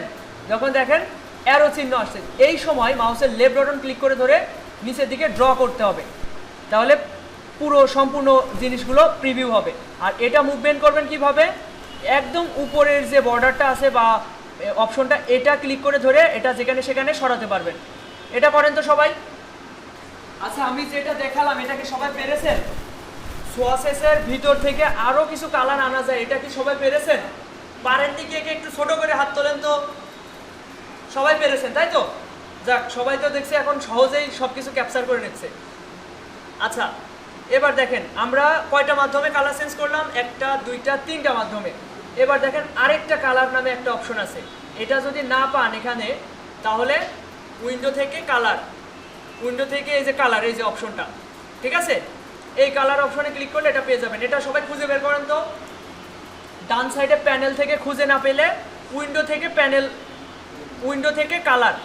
যখন দেখেন অ্যারো চিহ্ন আসছে, এই সময় মাউসের লেফট বাটন ক্লিক করে ধরে নিচের দিকে ড্র করতে হবে, তাহলে পুরো সম্পূর্ণ জিনিসগুলো প্রিভিউ হবে। আর এটা মুভমেন্ট করবেন কিভাবে? একদম উপরের যে বর্ডারটা আছে বা অপশনটা, এটা ক্লিক করে ধরে এটা যেখানে সেখানে সরাতে পারবেন। এটা করেন তো সবাই? আচ্ছা আমি যেটা দেখালাম এটা কি সবাই পেরেছেন? সোয়াসেসের ভিতর থেকে আরও কিছু কালার আনা যায়, এটা কি সবাই পেরেছেন? পারেন দিকে একটু ছোট করে হাত তোলেন তো। সবাই পেরেছেন তাই তো? যাক, সবাই তো দেখছি এখন সহজেই সব কিছু ক্যাপচার করে নিচ্ছে। আচ্ছা এবার দেখেন আমরা কয়টা মাধ্যমে কালার চেঞ্জ করলাম? একটা, দুইটা, তিনটা মাধ্যমে। এবার দেখেন আরেকটা কালার নামে একটা অপশন আছে, এটা যদি না পান এখানে, তাহলে উইন্ডো থেকে কালার, উইন্ডো থেকে এই যে কালার, এই যে অপশনটা, ঠিক আছে, এই কালার অপশনে ক্লিক করলে এটা পেয়ে যাবেন। এটা সবাই খুঁজে বের করেন তো। ডান সাইডে প্যানেল থেকে খুঁজে না পেলে উইন্ডো থেকে প্যানেল, উইন্ডো থেকে কালার।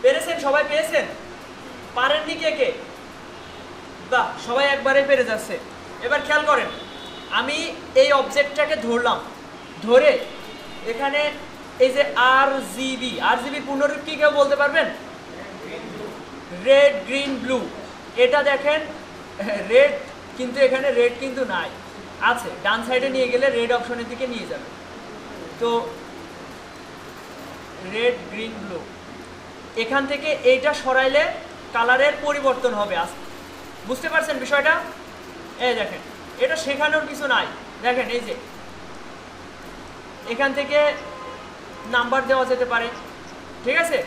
পেরেছেন? সবাই পেয়েছেন? পারেননি কে কে? বাহ, সবাই একবারে পেরে যাচ্ছে। এবার খেয়াল করেন, আমি এই অবজেক্টটাকে ধরলাম, ধরে এখানে এই যে আরজিবি পূর্ণরূপ কি কেউ বলতে পারবেন? Red, green, blue. এটা দেখেন রেড, কিন্তু এখানে রেড কিন্তু নাই, আছে ডান সাইডে নিয়ে গেলে রেড অপশনের দিকে নিয়ে যাবে। তো রেড, গ্রিন, ব্লু, এখান থেকে এইটা সরাইলে কালারের পরিবর্তন হবে। বুঝতে পারছেন বিষয়টা? এই দেখেন, এটা শেখানোর কিছু নাই। দেখেন এই যে এখান থেকে নাম্বার দেওয়া যেতে পারে, ঠিক আছে?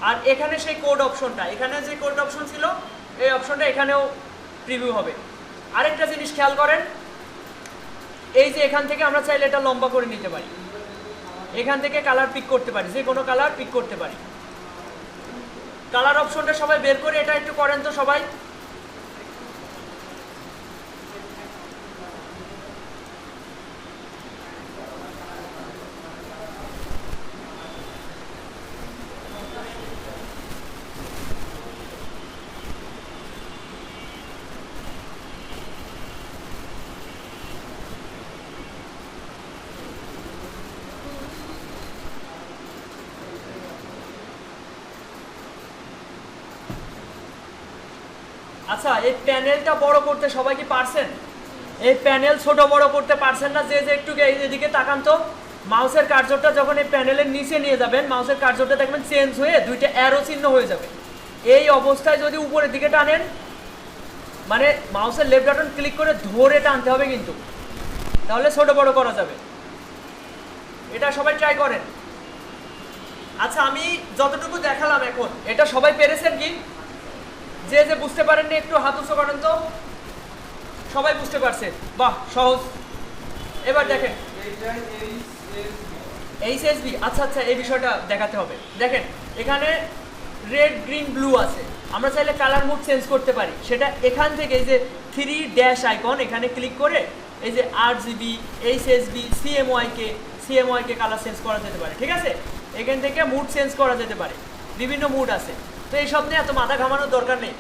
আর এখানে সেই কোড অপশনটা, এখানে যে কোড অপশন ছিল এই অপশনটা এখানেও প্রিভিউ হবে। আরেকটা জিনিস খেয়াল করেন, এই যে এখান থেকে আমরা চাইলে এটা লম্বা করে নিতে পারি, এখান থেকে কালার পিক করতে পারি, যে কোনো কালার পিক করতে পারি। কালার অপশনটা সবাই বের করে এটা একটু করেন তো সবাই। আচ্ছা এই প্যানেলটা বড় করতে সবাই কি পারছেন? এই প্যানেল ছোট বড় করতে পারছেন না? যে একটু এদিকে তাকান তো। মাউসের কার্সরটা যখন এই প্যানেলের নিচে নিয়ে যাবেন, মাউসের কার্সরটা দেখবেন চেঞ্জ হয়ে দুইটা অ্যারো চিহ্ন হয়ে যাবে। এই অবস্থায় যদি উপরের দিকে টানেন, মানে মাউসের লেফট বাটন ক্লিক করে ধরে টানতে হবে কিন্তু, তাহলে ছোট বড় করা যাবে। এটা সবাই ট্রাই করেন। আচ্ছা আমি যতটুকু দেখালাম এখন, এটা সবাই পেরেছেন কি? যে যে বুঝতে পারেননি একটু হাত উঁচু করেন তো। সবাই বুঝতে পারছে? বাহ, সহজ। এবার দেখেন এইচএসবি, আচ্ছা আচ্ছা এই বিষয়টা দেখাতে হবে। দেখেন এখানে রেড, গ্রিন, ব্লু আছে, আমরা চাইলে কালার মোড চেঞ্জ করতে পারি। সেটা এখান থেকে এই যে 3 ড্যাশ আইকন, এখানে ক্লিক করে এই যে RGB, HSB, CMYK colour change করা যেতে পারে, ঠিক আছে? এখান থেকে মুড চেঞ্জ করা যেতে পারে, বিভিন্ন মুড আছে। তো এইসব নিয়ে এত মাথা ঘামানোর দরকার নেই,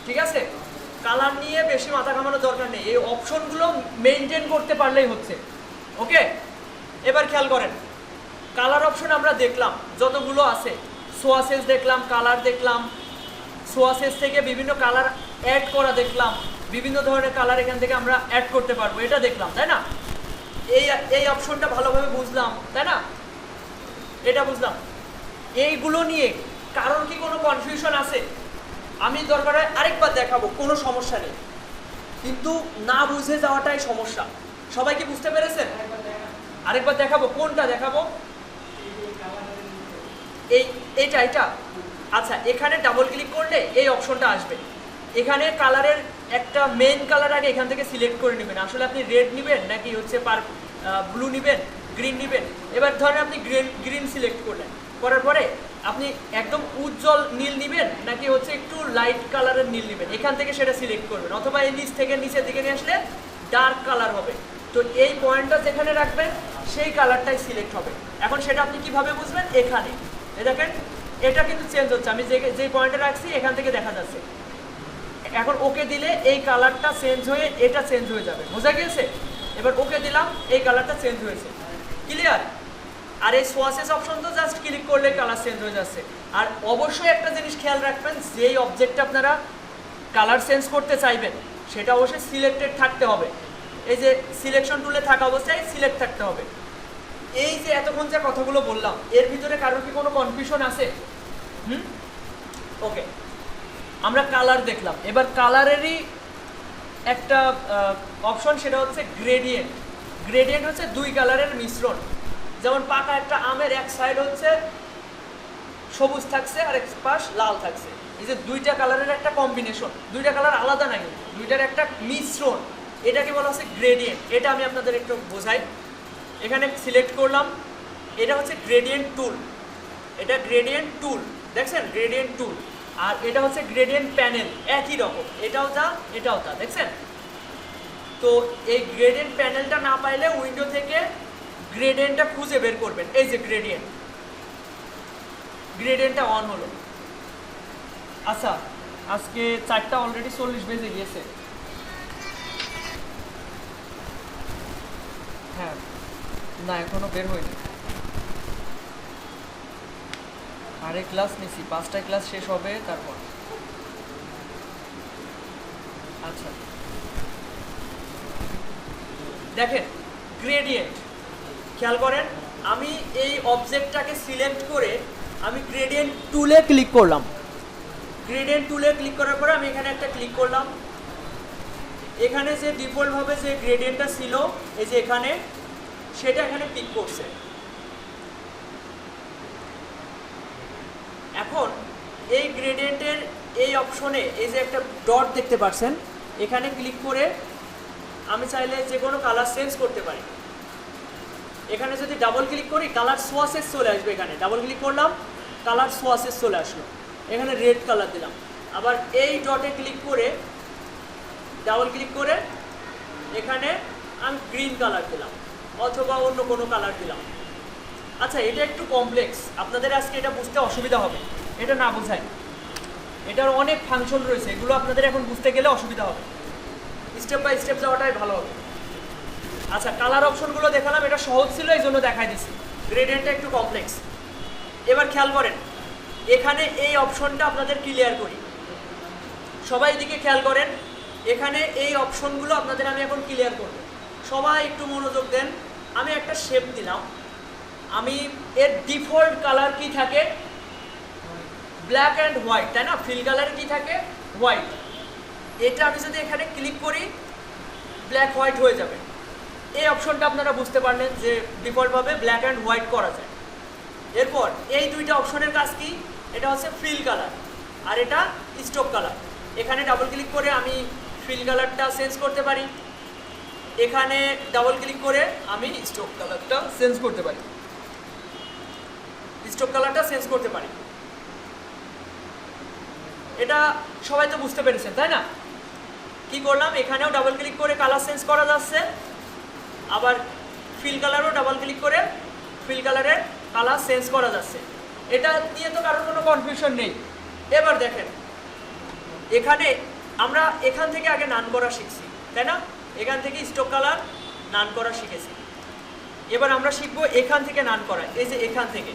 ঠিক আছে? কালার নিয়ে বেশি মাথা ঘামানোর দরকার নেই, এই অপশনগুলো মেনটেন করতে পারলেই হচ্ছে। ওকে, এবার খেয়াল করেন, কালার অপশন আমরা দেখলাম যতগুলো আছে, সোয়াসেস দেখলাম, কালার দেখলাম, সোয়াসেস থেকে বিভিন্ন কালার অ্যাড করা দেখলাম, বিভিন্ন ধরনের কালার এখান থেকে আমরা অ্যাড করতে পারবো, এটা দেখলাম, তাই না? এই অপশনটা ভালোভাবে বুঝলাম, তাই না? এটা বুঝলাম। এইগুলো নিয়ে কারোর কি কোনো কনফিউশন আছে? আমি দরকার হয় আরেকবার দেখাবো, কোনো সমস্যা নেই, কিন্তু না বুঝে যাওয়াটাই সমস্যা। সবাই কি বুঝতে পেরেছেন? আরেকবার দেখাবো। কোনটা দেখাবো? এইটা এটা। আচ্ছা, এখানে ডাবল ক্লিক করলে এই অপশনটা আসবে। এখানে কালারের একটা মেইন কালার আগে এখান থেকে সিলেক্ট করে নেবেন। আসলে আপনি রেড নেবেন নাকি হচ্ছে ব্লু নেবেন, গ্রিন নেবেন। এবার ধরেন আপনি গ্রিন সিলেক্ট করলেন, করার পরে আপনি একদম উজ্জ্বল নীল নেবেন নাকি হচ্ছে একটু লাইট কালারের নীল নেবেন, এখান থেকে সেটা সিলেক্ট করবেন। অথবা এই নিচ থেকে নিচের দিকে নিয়ে আসলে ডার্ক কালার হবে। তো এই পয়েন্টটা যেখানে রাখবেন সেই কালারটাই সিলেক্ট হবে। এখন সেটা আপনি কিভাবে বুঝবেন? এখানে দেখেন এটা কিন্তু চেঞ্জ হচ্ছে। আমি যে পয়েন্টে রাখছি এখান থেকে দেখা যাচ্ছে। এখন ওকে দিলে এই কালারটা চেঞ্জ হয়ে এটা চেঞ্জ হয়ে যাবে, বোঝা গিয়েছে? এবার ওকে দিলাম, এই কালারটা চেঞ্জ হয়েছে। ক্লিয়ার? আর এই সোয়াসেস অপশন তো জাস্ট ক্লিক করলে কালার চেঞ্জ হয়ে যাচ্ছে। আর অবশ্যই একটা জিনিস খেয়াল রাখবেন, যেই অবজেক্টটা আপনারা কালার চেঞ্জ করতে চাইবেন সেটা অবশ্যই সিলেক্টেড থাকতে হবে। এই যে সিলেকশন টুলে থাকা অবস্থায় সিলেক্ট থাকতে হবে। এই যে এতক্ষণ যে কথাগুলো বললাম এর ভিতরে কারোর কি কোনো কনফিউশন আছে? ওকে, আমরা কালার দেখলাম। এবার কালারেরই একটা অপশন, সেটা হচ্ছে গ্রেডিয়েন্ট। গ্রেডিয়েন্ট হচ্ছে দুই কালারের মিশ্রণ। যেমন পাকা একটা আমের এক সাইড হচ্ছে সবুজ থাকছে আর এক পাশ লাল থাকছে, এই যে দুইটা কালারের একটা কম্বিনেশন, দুইটা কালার আলাদা নাই, দুইটার একটা মিশ্রণ, এটাকে বলা হচ্ছে গ্রেডিয়েন্ট। এটা আমি আপনাদের একটু বোঝাই। এখানে সিলেক্ট করলাম, এটা হচ্ছে গ্রেডিয়েন্ট টুল। এটা গ্রেডিয়েন্ট টুল, দেখছেন? গ্রেডিয়েন্ট টুল। আর এটা হচ্ছে গ্রেডিয়েন্ট প্যানেল, একই রকম, এটাও তা এটাও তা, দেখছেন? তো এই গ্রেডিয়েন্ট প্যানেলটা না পাইলে উইন্ডো থেকে গ্রেডিয়েন্টটা খুঁজে বের করবেন। এই যে গ্রেডিয়েন্ট, গ্রেডিয়েন্টটা অন হলো। আচ্ছা, আজকে 4টা অলরেডি 40 বেজে গিয়েছে। হ্যাঁ, না এখনো বের হয়নি। আরে ক্লাস নিছি, 5টায় ক্লাস শেষ হবে তারপর। আচ্ছা দেখেন গ্রেডিয়েন্ট, খেয়াল করেন, আমি এই অবজেক্টটাকে সিলেক্ট করে আমি গ্রেডিয়েন্ট টুলে ক্লিক করলাম। গ্রেডিয়েন্ট টুলে ক্লিক করার পরে আমি এখানে একটা ক্লিক করলাম। এখানে যে ডিফল্টভাবে যে গ্রেডিয়েন্টটা ছিল এই যে এখানে, সেটা এখানে ক্লিক করছে। এখন এই গ্রেডিয়েন্টের এই অপশনে এই যে একটা ডট দেখতে পাচ্ছেন, এখানে ক্লিক করে আমি চাইলে যে কোনো কালার চেঞ্জ করতে পারি। এখানে যদি ডাবল ক্লিক করি কালার সোয়াসেস চলে আসবে। এখানে ডাবল ক্লিক করলাম, কালার সোয়াসেস চলে আসলো। এখানে রেড কালার দিলাম। আবার এই ডটে ক্লিক করে ডাবল ক্লিক করে এখানে আমি গ্রিন কালার দিলাম অথবা অন্য কোনো কালার দিলাম। আচ্ছা, এটা একটু কমপ্লেক্স, আপনাদের আজকে এটা বুঝতে অসুবিধা হবে, এটা না বোঝাই। এটার অনেক ফাংশন রয়েছে, এগুলো আপনাদের এখন বুঝতে গেলে অসুবিধা হবে। স্টেপ বাই স্টেপ যাওয়াটাই ভালো হবে। আচ্ছা, কালার অপশনগুলো দেখালাম, এটা সহজ ছিল এই জন্য দেখাই দিচ্ছি। গ্রেডিয়েন্টটা একটু কমপ্লেক্স। এবার খেয়াল করেন, এখানে এই অপশনটা আপনাদের ক্লিয়ার করি। সবাই এদিকে খেয়াল করেন, এখানে এই অপশনগুলো আপনাদের আমি এখন ক্লিয়ার করব। সবাই একটু মনোযোগ দেন। আমি একটা শেপ দিলাম, আমি এর ডিফল্ট কালার কি থাকে? ব্ল্যাক অ্যান্ড হোয়াইট, তাই না? ফিল কালারে কি থাকে? হোয়াইট। এটা আমি যদি এখানে ক্লিক করি ব্ল্যাক হোয়াইট হয়ে যাবে। এই অপশনটা আপনারা বুঝতে পারলেন যে ডিফল্টভাবে ব্ল্যাক অ্যান্ড হোয়াইট করা যায়। এরপর এই দুইটা অপশনের কাজ কি? এটা হচ্ছে ফিল কালার আর এটা স্টক কালার। এখানে ডাবল ক্লিক করে আমি ফিল কালারটা চেঞ্জ করতে পারি, এখানে ডাবল ক্লিক করে আমি স্টক কালারটা চেঞ্জ করতে পারি। স্টক কালারটা চেঞ্জ করতে পারি। এটা সবাই তো বুঝতে পেরেছেন, তাই না? কি করলাম, এখানেও ডাবল ক্লিক করে কালার চেঞ্জ করা যাচ্ছে, আবার ফিল কালারও ডাবল ক্লিক করে ফিল কালারের কালার চেঞ্জ করা যাচ্ছে। এটা নিয়ে তো কারোর কোনো কনফিউশন নেই। এবার দেখেন, এখানে আমরা এখান থেকে আগে নান করা শিখছি, তাই না? এখান থেকে স্টক কালার নান করা শিখেছি। এবার আমরা শিখবো এখান থেকে নান করা, এই যে এখান থেকে।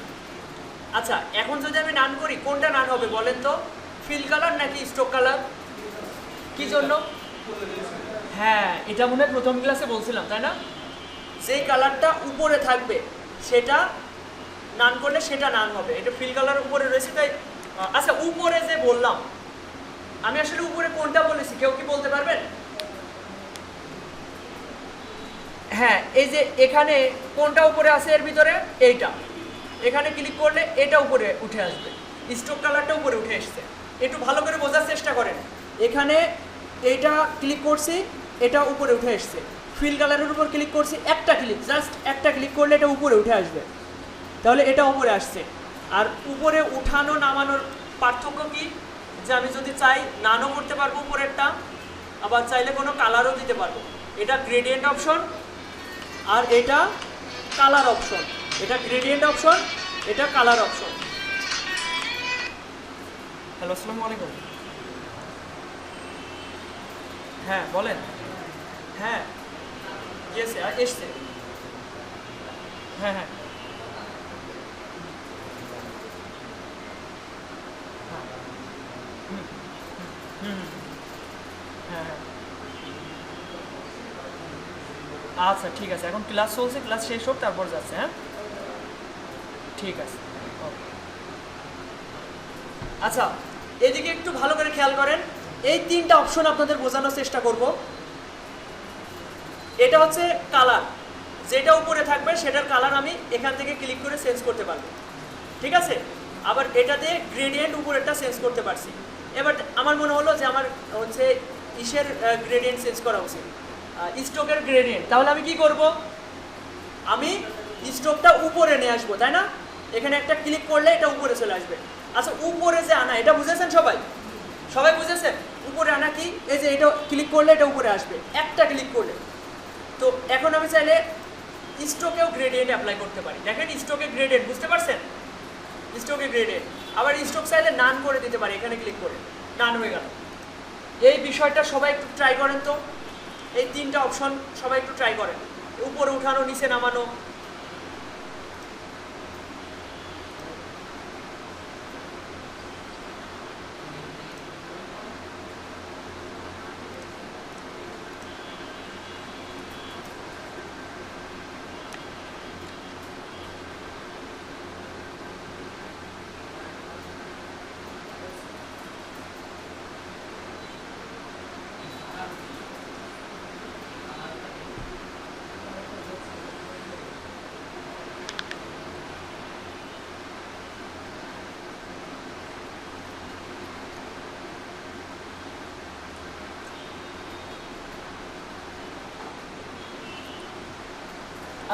আচ্ছা, এখন যদি আমি নান করি কোনটা নান হবে বলেন তো? ফিল কালার নাকি স্টক কালার? কি জন্য? হ্যাঁ, এটা মনে হয় প্রথম ক্লাসে বলছিলাম, তাই না? যেই কালারটা উপরে থাকবে সেটা নান করলে সেটা নান হবে। এটা ফিল কালার উপরে রয়েছে তাই। আচ্ছা উপরে যে বললাম আমি আসলে উপরে কোনটা বলেছি কেউ কি বলতে পারবেন? হ্যাঁ এই যে এখানে কোনটা উপরে আছে এর ভিতরে এইটা, এখানে ক্লিক করলে এটা উপরে উঠে আসবে, স্ট্রোক কালারটা উপরে উঠে এসছে। একটু ভালো করে বোঝার চেষ্টা করেন। এখানে এইটা ক্লিক করছি এটা উপরে উঠে এসছে, ফিল কালারের উপর ক্লিক করছি একটা ক্লিক, জাস্ট একটা ক্লিক করলে এটা উপরে উঠে আসবে, তাহলে এটা উপরে আসছে। আর উপরে উঠানো নামানোর পার্থক্য কি, যে আমি যদি চাই নানও করতে পারবো উপরেরটা, আবার চাইলে কোনো কালারও দিতে পারবো। এটা গ্রেডিয়েন্ট অপশন আর এটা কালার অপশন, এটা গ্রেডিয়েন্ট অপশন, এটা কালার অপশন। হ্যালো আসসালামু আলাইকুম। হ্যাঁ বলেন। হ্যাঁ গেছে এসছে। হ্যাঁ হ্যাঁ হ্যাঁ হ্যাঁ আচ্ছা ঠিক আছে, এখন ক্লাস চলছে, ক্লাস শেষ হোক তারপর যাচ্ছে। হ্যাঁ ঠিক আছে ওকে। আচ্ছা এদিকে একটু ভালো করে খেয়াল করেন, এই তিনটা অপশন আপনাদের বোঝানোর চেষ্টা করব। এটা হচ্ছে কালার, যেটা উপরে থাকবে সেটার কালার আমি এখান থেকে ক্লিক করে চেঞ্জ করতে পারবো, ঠিক আছে। আবার এটাতে গ্রেডিয়েন্ট উপরেরটা চেঞ্জ করতে পারছি। এবার আমার মনে হলো যে আমার হচ্ছে ইসের গ্রেডিয়েন্ট চেঞ্জ করা উচিত, স্ট্রোকের গ্রেডিয়েন্ট। তাহলে আমি কি করব, আমি স্ট্রোকটা উপরে নিয়ে আসবো, তাই না? এখানে একটা ক্লিক করলে এটা উপরে চলে আসবে। আচ্ছা উপরে যে আনা, এটা বুঝেছেন সবাই? সবাই বুঝেছেন উপরে আনা কি? এই যে এটা ক্লিক করলে এটা উপরে আসবে, একটা ক্লিক করলে। তো এখন আমি চাইলে স্ট্রোকেও গ্রেডিয়েন্ট অ্যাপ্লাই করতে পারি। দেখেন স্ট্রোকে গ্রেডিয়েন্ট, বুঝতে পারছেন? স্ট্রোকে গ্রেডিয়েন্ট। আবার স্ট্রোক চাইলে নান করে দিতে পারি, এখানে ক্লিক করে নান হয়ে গেল। এই বিষয়টা সবাই একটু ট্রাই করেন তো, এই তিনটা অপশন সবাই একটু ট্রাই করেন, উপরে উঠানো নিচে নামানো।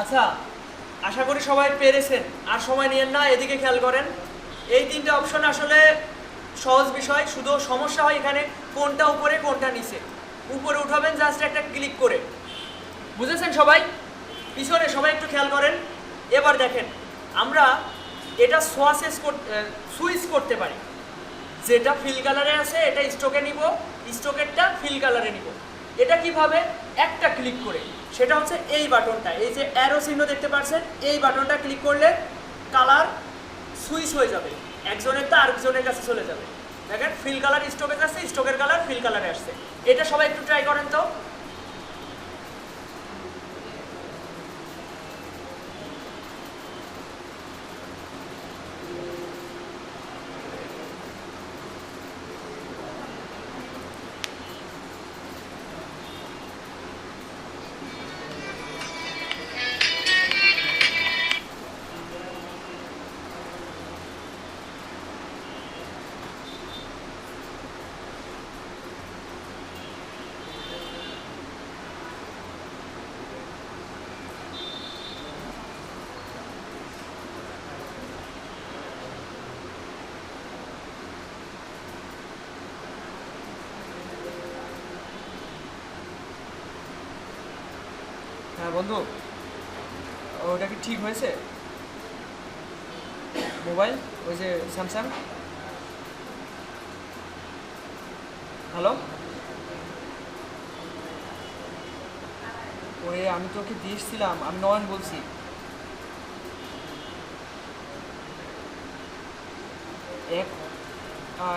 আচ্ছা আশা করি সবাই পেরেছেন, আর সময় নিয়েন না, এদিকে খেয়াল করেন। এই তিনটা অপশন আসলে সহজ বিষয়, শুধু সমস্যা হয় এখানে কোনটা উপরে কোনটা নিচে। উপরে উঠাবেন জাস্ট একটা ক্লিক করে, বুঝেছেন সবাই? পিছনে সবাই একটু খেয়াল করেন। এবার দেখেন আমরা এটা সুইচ করতে পারি, যেটা ফিল কালারে আছে এটা স্ট্রোকে নিব, স্ট্রোকেরটা ফিল কালারে নিব। এটা কিভাবে? একটা ক্লিক করে, সেটা হচ্ছে এই বাটনটা, এই যে অ্যারো চিহ্ন দেখতে পাচ্ছেন, এই বাটনটা ক্লিক করলে কালার সুইচ হয়ে যাবে, একজনেরটা আরেকজনের কাছে চলে যাবে। দেখেন ফিল কালার স্ট্রোকের কাছে, স্ট্রোকের কালার ফিল কালারে আসছে। এটা সবাই একটু ট্রাই করেন তো। হ্যাঁ বন্ধু, ওটা কি ঠিক হয়েছে? মোবাইল ওই যে স্যামসাং। হ্যালো, ওরে আমি তোকে দিয়েছিলাম, আমি নয়ন বলছি।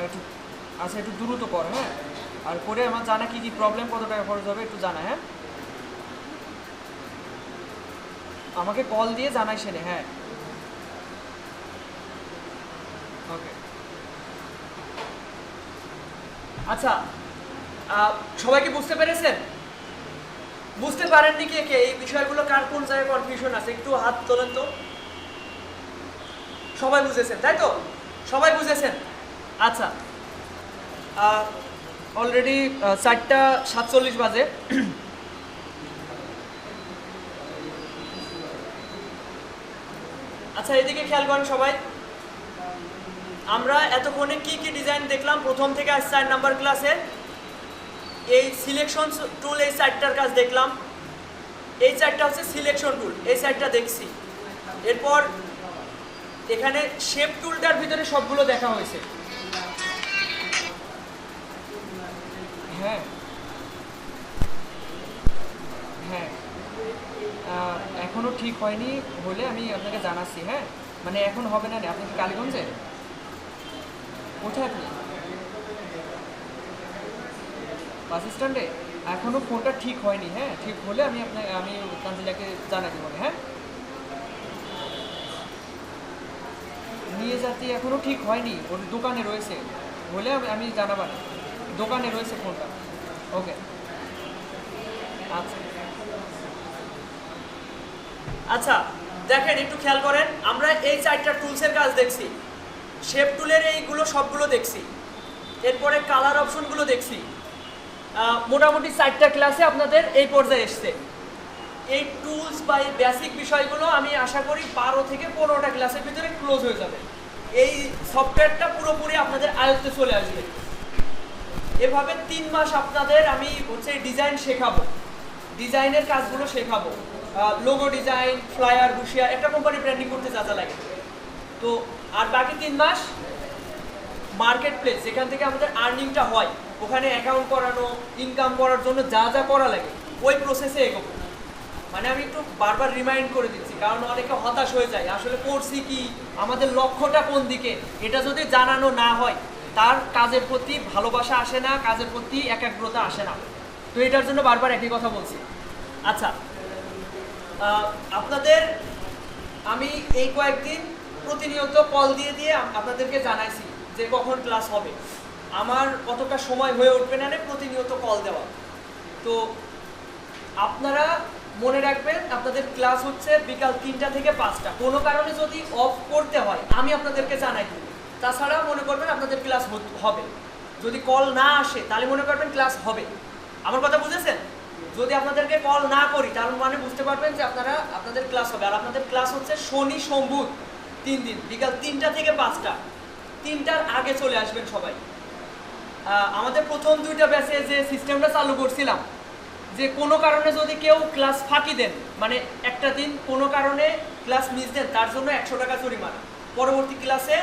একটু আচ্ছা একটু দ্রুত কর, হ্যাঁ। আর করে আমার জানা কি কি প্রবলেম, কত টাকা খরচ হবে একটু জানা, হ্যাঁ। আমাকে কল দিয়ে জানাই সেনে, হ্যাঁ। ওকে, আচ্ছা সবাই কি বুঝতে পেরেছেন? বুঝতে পারেননি কে কে? এই বিষয়গুলো কার কোন জায়গায় কনফিউশন আছে একটু হাত তোলেন তো। সবাই বুঝেছেন তাই তো? সবাই বুঝেছেন? আচ্ছা, অলরেডি 4:47 বাজে। আচ্ছা এদিকে খেয়াল করেন সবাই, আমরা এতক্ষণে কি কি ডিজাইন দেখলাম প্রথম থেকে আজ 4 নাম্বার ক্লাসে। এই সিলেকশন টুল, এই সাইডটার কাজ দেখলাম, এই সাইডটা হচ্ছে সিলেকশন টুল, এই সাইডটা দেখছি। এরপর এখানে শেপ টুলটার ভিতরে সবগুলো দেখা হয়েছে। হ্যাঁ হ্যাঁ, এখনও ঠিক হয়নি, হলে আমি আপনাকে জানাচ্ছি। হ্যাঁ মানে এখন হবে না, আপনি কি কালীগঞ্জে? কোথায় আপনি? বাস স্ট্যান্ডে? এখনও ফোনটা ঠিক হয়নি। হ্যাঁ ঠিক হলে আমি তানজিলাকে জানাই দেবো। হ্যাঁ নিয়ে যাতে এখনও ঠিক হয়নি, ওর দোকানে রয়েছে, হলে আমি জানাবানি। দোকানে রয়েছে ফোনটা। ওকে আচ্ছা আচ্ছা, দেখেন একটু খেয়াল করেন, আমরা এই 4টা টুলসের কাজ দেখছি, শেপ টুলের এইগুলো সবগুলো দেখছি, এরপরে কালার অপশনগুলো দেখছি। মোটামুটি 4টা ক্লাসে আপনাদের এই পর্যায়ে এসছে। এই টুলস বা এই বেসিক বিষয়গুলো আমি আশা করি 12 থেকে 15টা ক্লাসের ভিতরে ক্লোজ হয়ে যাবে। এই সফটওয়্যারটা পুরোপুরি আপনাদের আয়ত্তে চলে আসবে। এভাবে 3 মাস আপনাদের আমি হচ্ছে ডিজাইন শেখাবো, ডিজাইনের কাজগুলো শেখাবো, লোগো ডিজাইন, ফ্লায়ার, হুশিয়ার, একটা কোম্পানি ব্র্যান্ডিং করতে যা যা লাগে। তো আর বাকি 3 মাস মার্কেট প্লেস, যেখান থেকে আমাদের আর্নিংটা হয়, ওখানে অ্যাকাউন্ট করানো, ইনকাম করার জন্য যা যা করা লাগে ওই প্রসেসে এগোবো। মানে আমি একটু বারবার রিমাইন্ড করে দিচ্ছি, কারণ অনেকে হতাশ হয়ে যায়, আসলে করছি কি, আমাদের লক্ষ্যটা কোন দিকে, এটা যদি জানানো না হয় তার কাজের প্রতি ভালোবাসা আসে না, কাজের প্রতি একাগ্রতা আসে না। তো এটার জন্য বারবার একই কথা বলছি। আচ্ছা, আপনাদের আমি এই কয়েকদিন প্রতিনিয়ত কল দিয়ে দিয়ে আপনাদেরকে জানাইছি যে কখন ক্লাস হবে। আমার অতটা সময় হয়ে উঠবে না প্রতিনিয়ত কল দেওয়া। তো আপনারা মনে রাখবেন, আপনাদের ক্লাস হচ্ছে বিকাল 3টা থেকে 5টা। কোনো কারণে যদি অফ করতে হয় আমি আপনাদেরকে জানাই দেব। তাছাড়া মনে করবেন আপনাদের ক্লাস হবে। যদি কল না আসে তাহলে মনে করবেন ক্লাস হবে। আমার কথা বুঝেছেন? যদি আপনাদেরকে কল না করি তার মানে বুঝতে পারবেন যে আপনাদের ক্লাস হবে। আর আপনাদের ক্লাস হচ্ছে শনি সোম বুধ 3 দিন, বিকাল 3টা থেকে 5টা। 3টার আগে চলে আসবেন সবাই। আমাদের প্রথম 2টা ব্যাচে যে সিস্টেমটা চালু করছিলাম, যে কোনো কারণে যদি কেউ ক্লাস ফাঁকি দেন, মানে একটা দিন কোনো কারণে ক্লাস মিস দেন, তার জন্য 100 টাকা জরিমানা। পরবর্তী ক্লাসে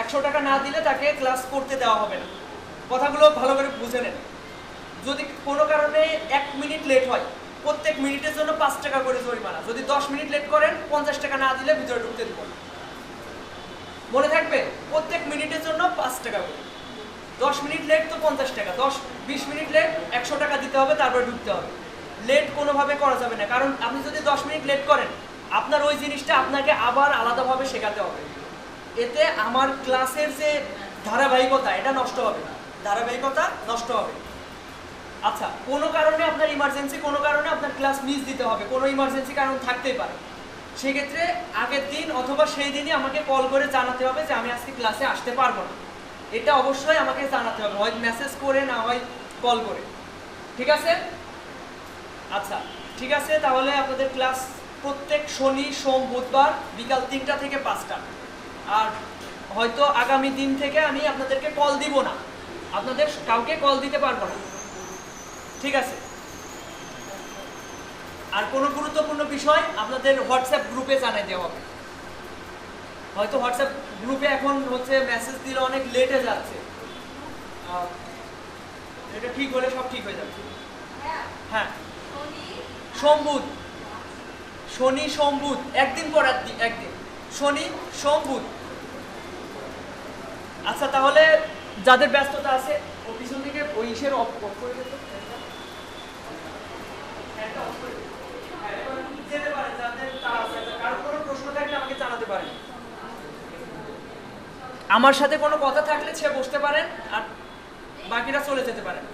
100 টাকা না দিলে তাকে ক্লাস করতে দেওয়া হবে না। কথাগুলো ভালো করে বুঝে নেন। যদি কোনো কারণে 1 মিনিট লেট হয়, প্রত্যেক মিনিটের জন্য 5 টাকা করে জরিমানা। যদি 10 মিনিট লেট করেন 50 টাকা না দিলে ভিতরে ঢুকতে দেব না। মনে থাকবে, প্রত্যেক মিনিটের জন্য 5 টাকা করে। 10 মিনিট লেট তো 50 টাকা, 20 মিনিট লেট 100 টাকা দিতে হবে, তারপরে ঢুকতে হবে। লেট কোনোভাবে করা যাবে না, কারণ আপনি যদি 10 মিনিট লেট করেন আপনার ওই জিনিসটা আপনাকে আবার আলাদাভাবে শেখাতে হবে। এতে আমার ক্লাসের যে ধারাবাহিকতা এটা নষ্ট হবে, ধারাবাহিকতা নষ্ট হবে। আচ্ছা, কোনো কারণে আপনার ইমার্জেন্সি, কোনো কারণে আপনার ক্লাস মিস দিতে হবে, কোনো ইমার্জেন্সি কারণ থাকতেই পারে। সেক্ষেত্রে আগের দিন অথবা সেই দিনই আমাকে কল করে জানাতে হবে যে আমি আজকে ক্লাসে আসতে পারবো না। এটা অবশ্যই আমাকে জানাতে হবে, হয় মেসেজ করে না হয় কল করে। ঠিক আছে? আচ্ছা ঠিক আছে, তাহলে আপনাদের ক্লাস প্রত্যেক শনি সোম বুধবার বিকাল 3টা থেকে 5টা। আর হয়তো আগামী দিন থেকে আমি আপনাদেরকে কল দিব না, আপনাদের কাউকে কল দিতে পারবো না। ঠিক আছে? আর কোনো গুরুত্বপূর্ণ বিষয় আপনাদের হোয়াটসঅ্যাপ গ্রুপে জানাই দেওয়া হবে। হয়তো হোয়াটসঅ্যাপ গ্রুপে এখন হচ্ছে মেসেজ দিলে অনেক লেটে যাচ্ছে, এটা ঠিক হলে সব ঠিক হয়ে যাবে। হ্যাঁ, সোম বুধ, শনি সোম বুধ, একদিন পর একদিন, শনি সোম বুধ। আচ্ছা, তাহলে যাদের ব্যস্ততা আছে ও পিছন থেকে ওই ইসের অফ করে দিত, যেতে পারেন, যাদের কারো কোনো প্রশ্ন থাকলে আমাকে জানাতে পারেন। আমার সাথে কোনো কথা থাকলে সে বসতে পারেন আর বাকিরা চলে যেতে পারেন।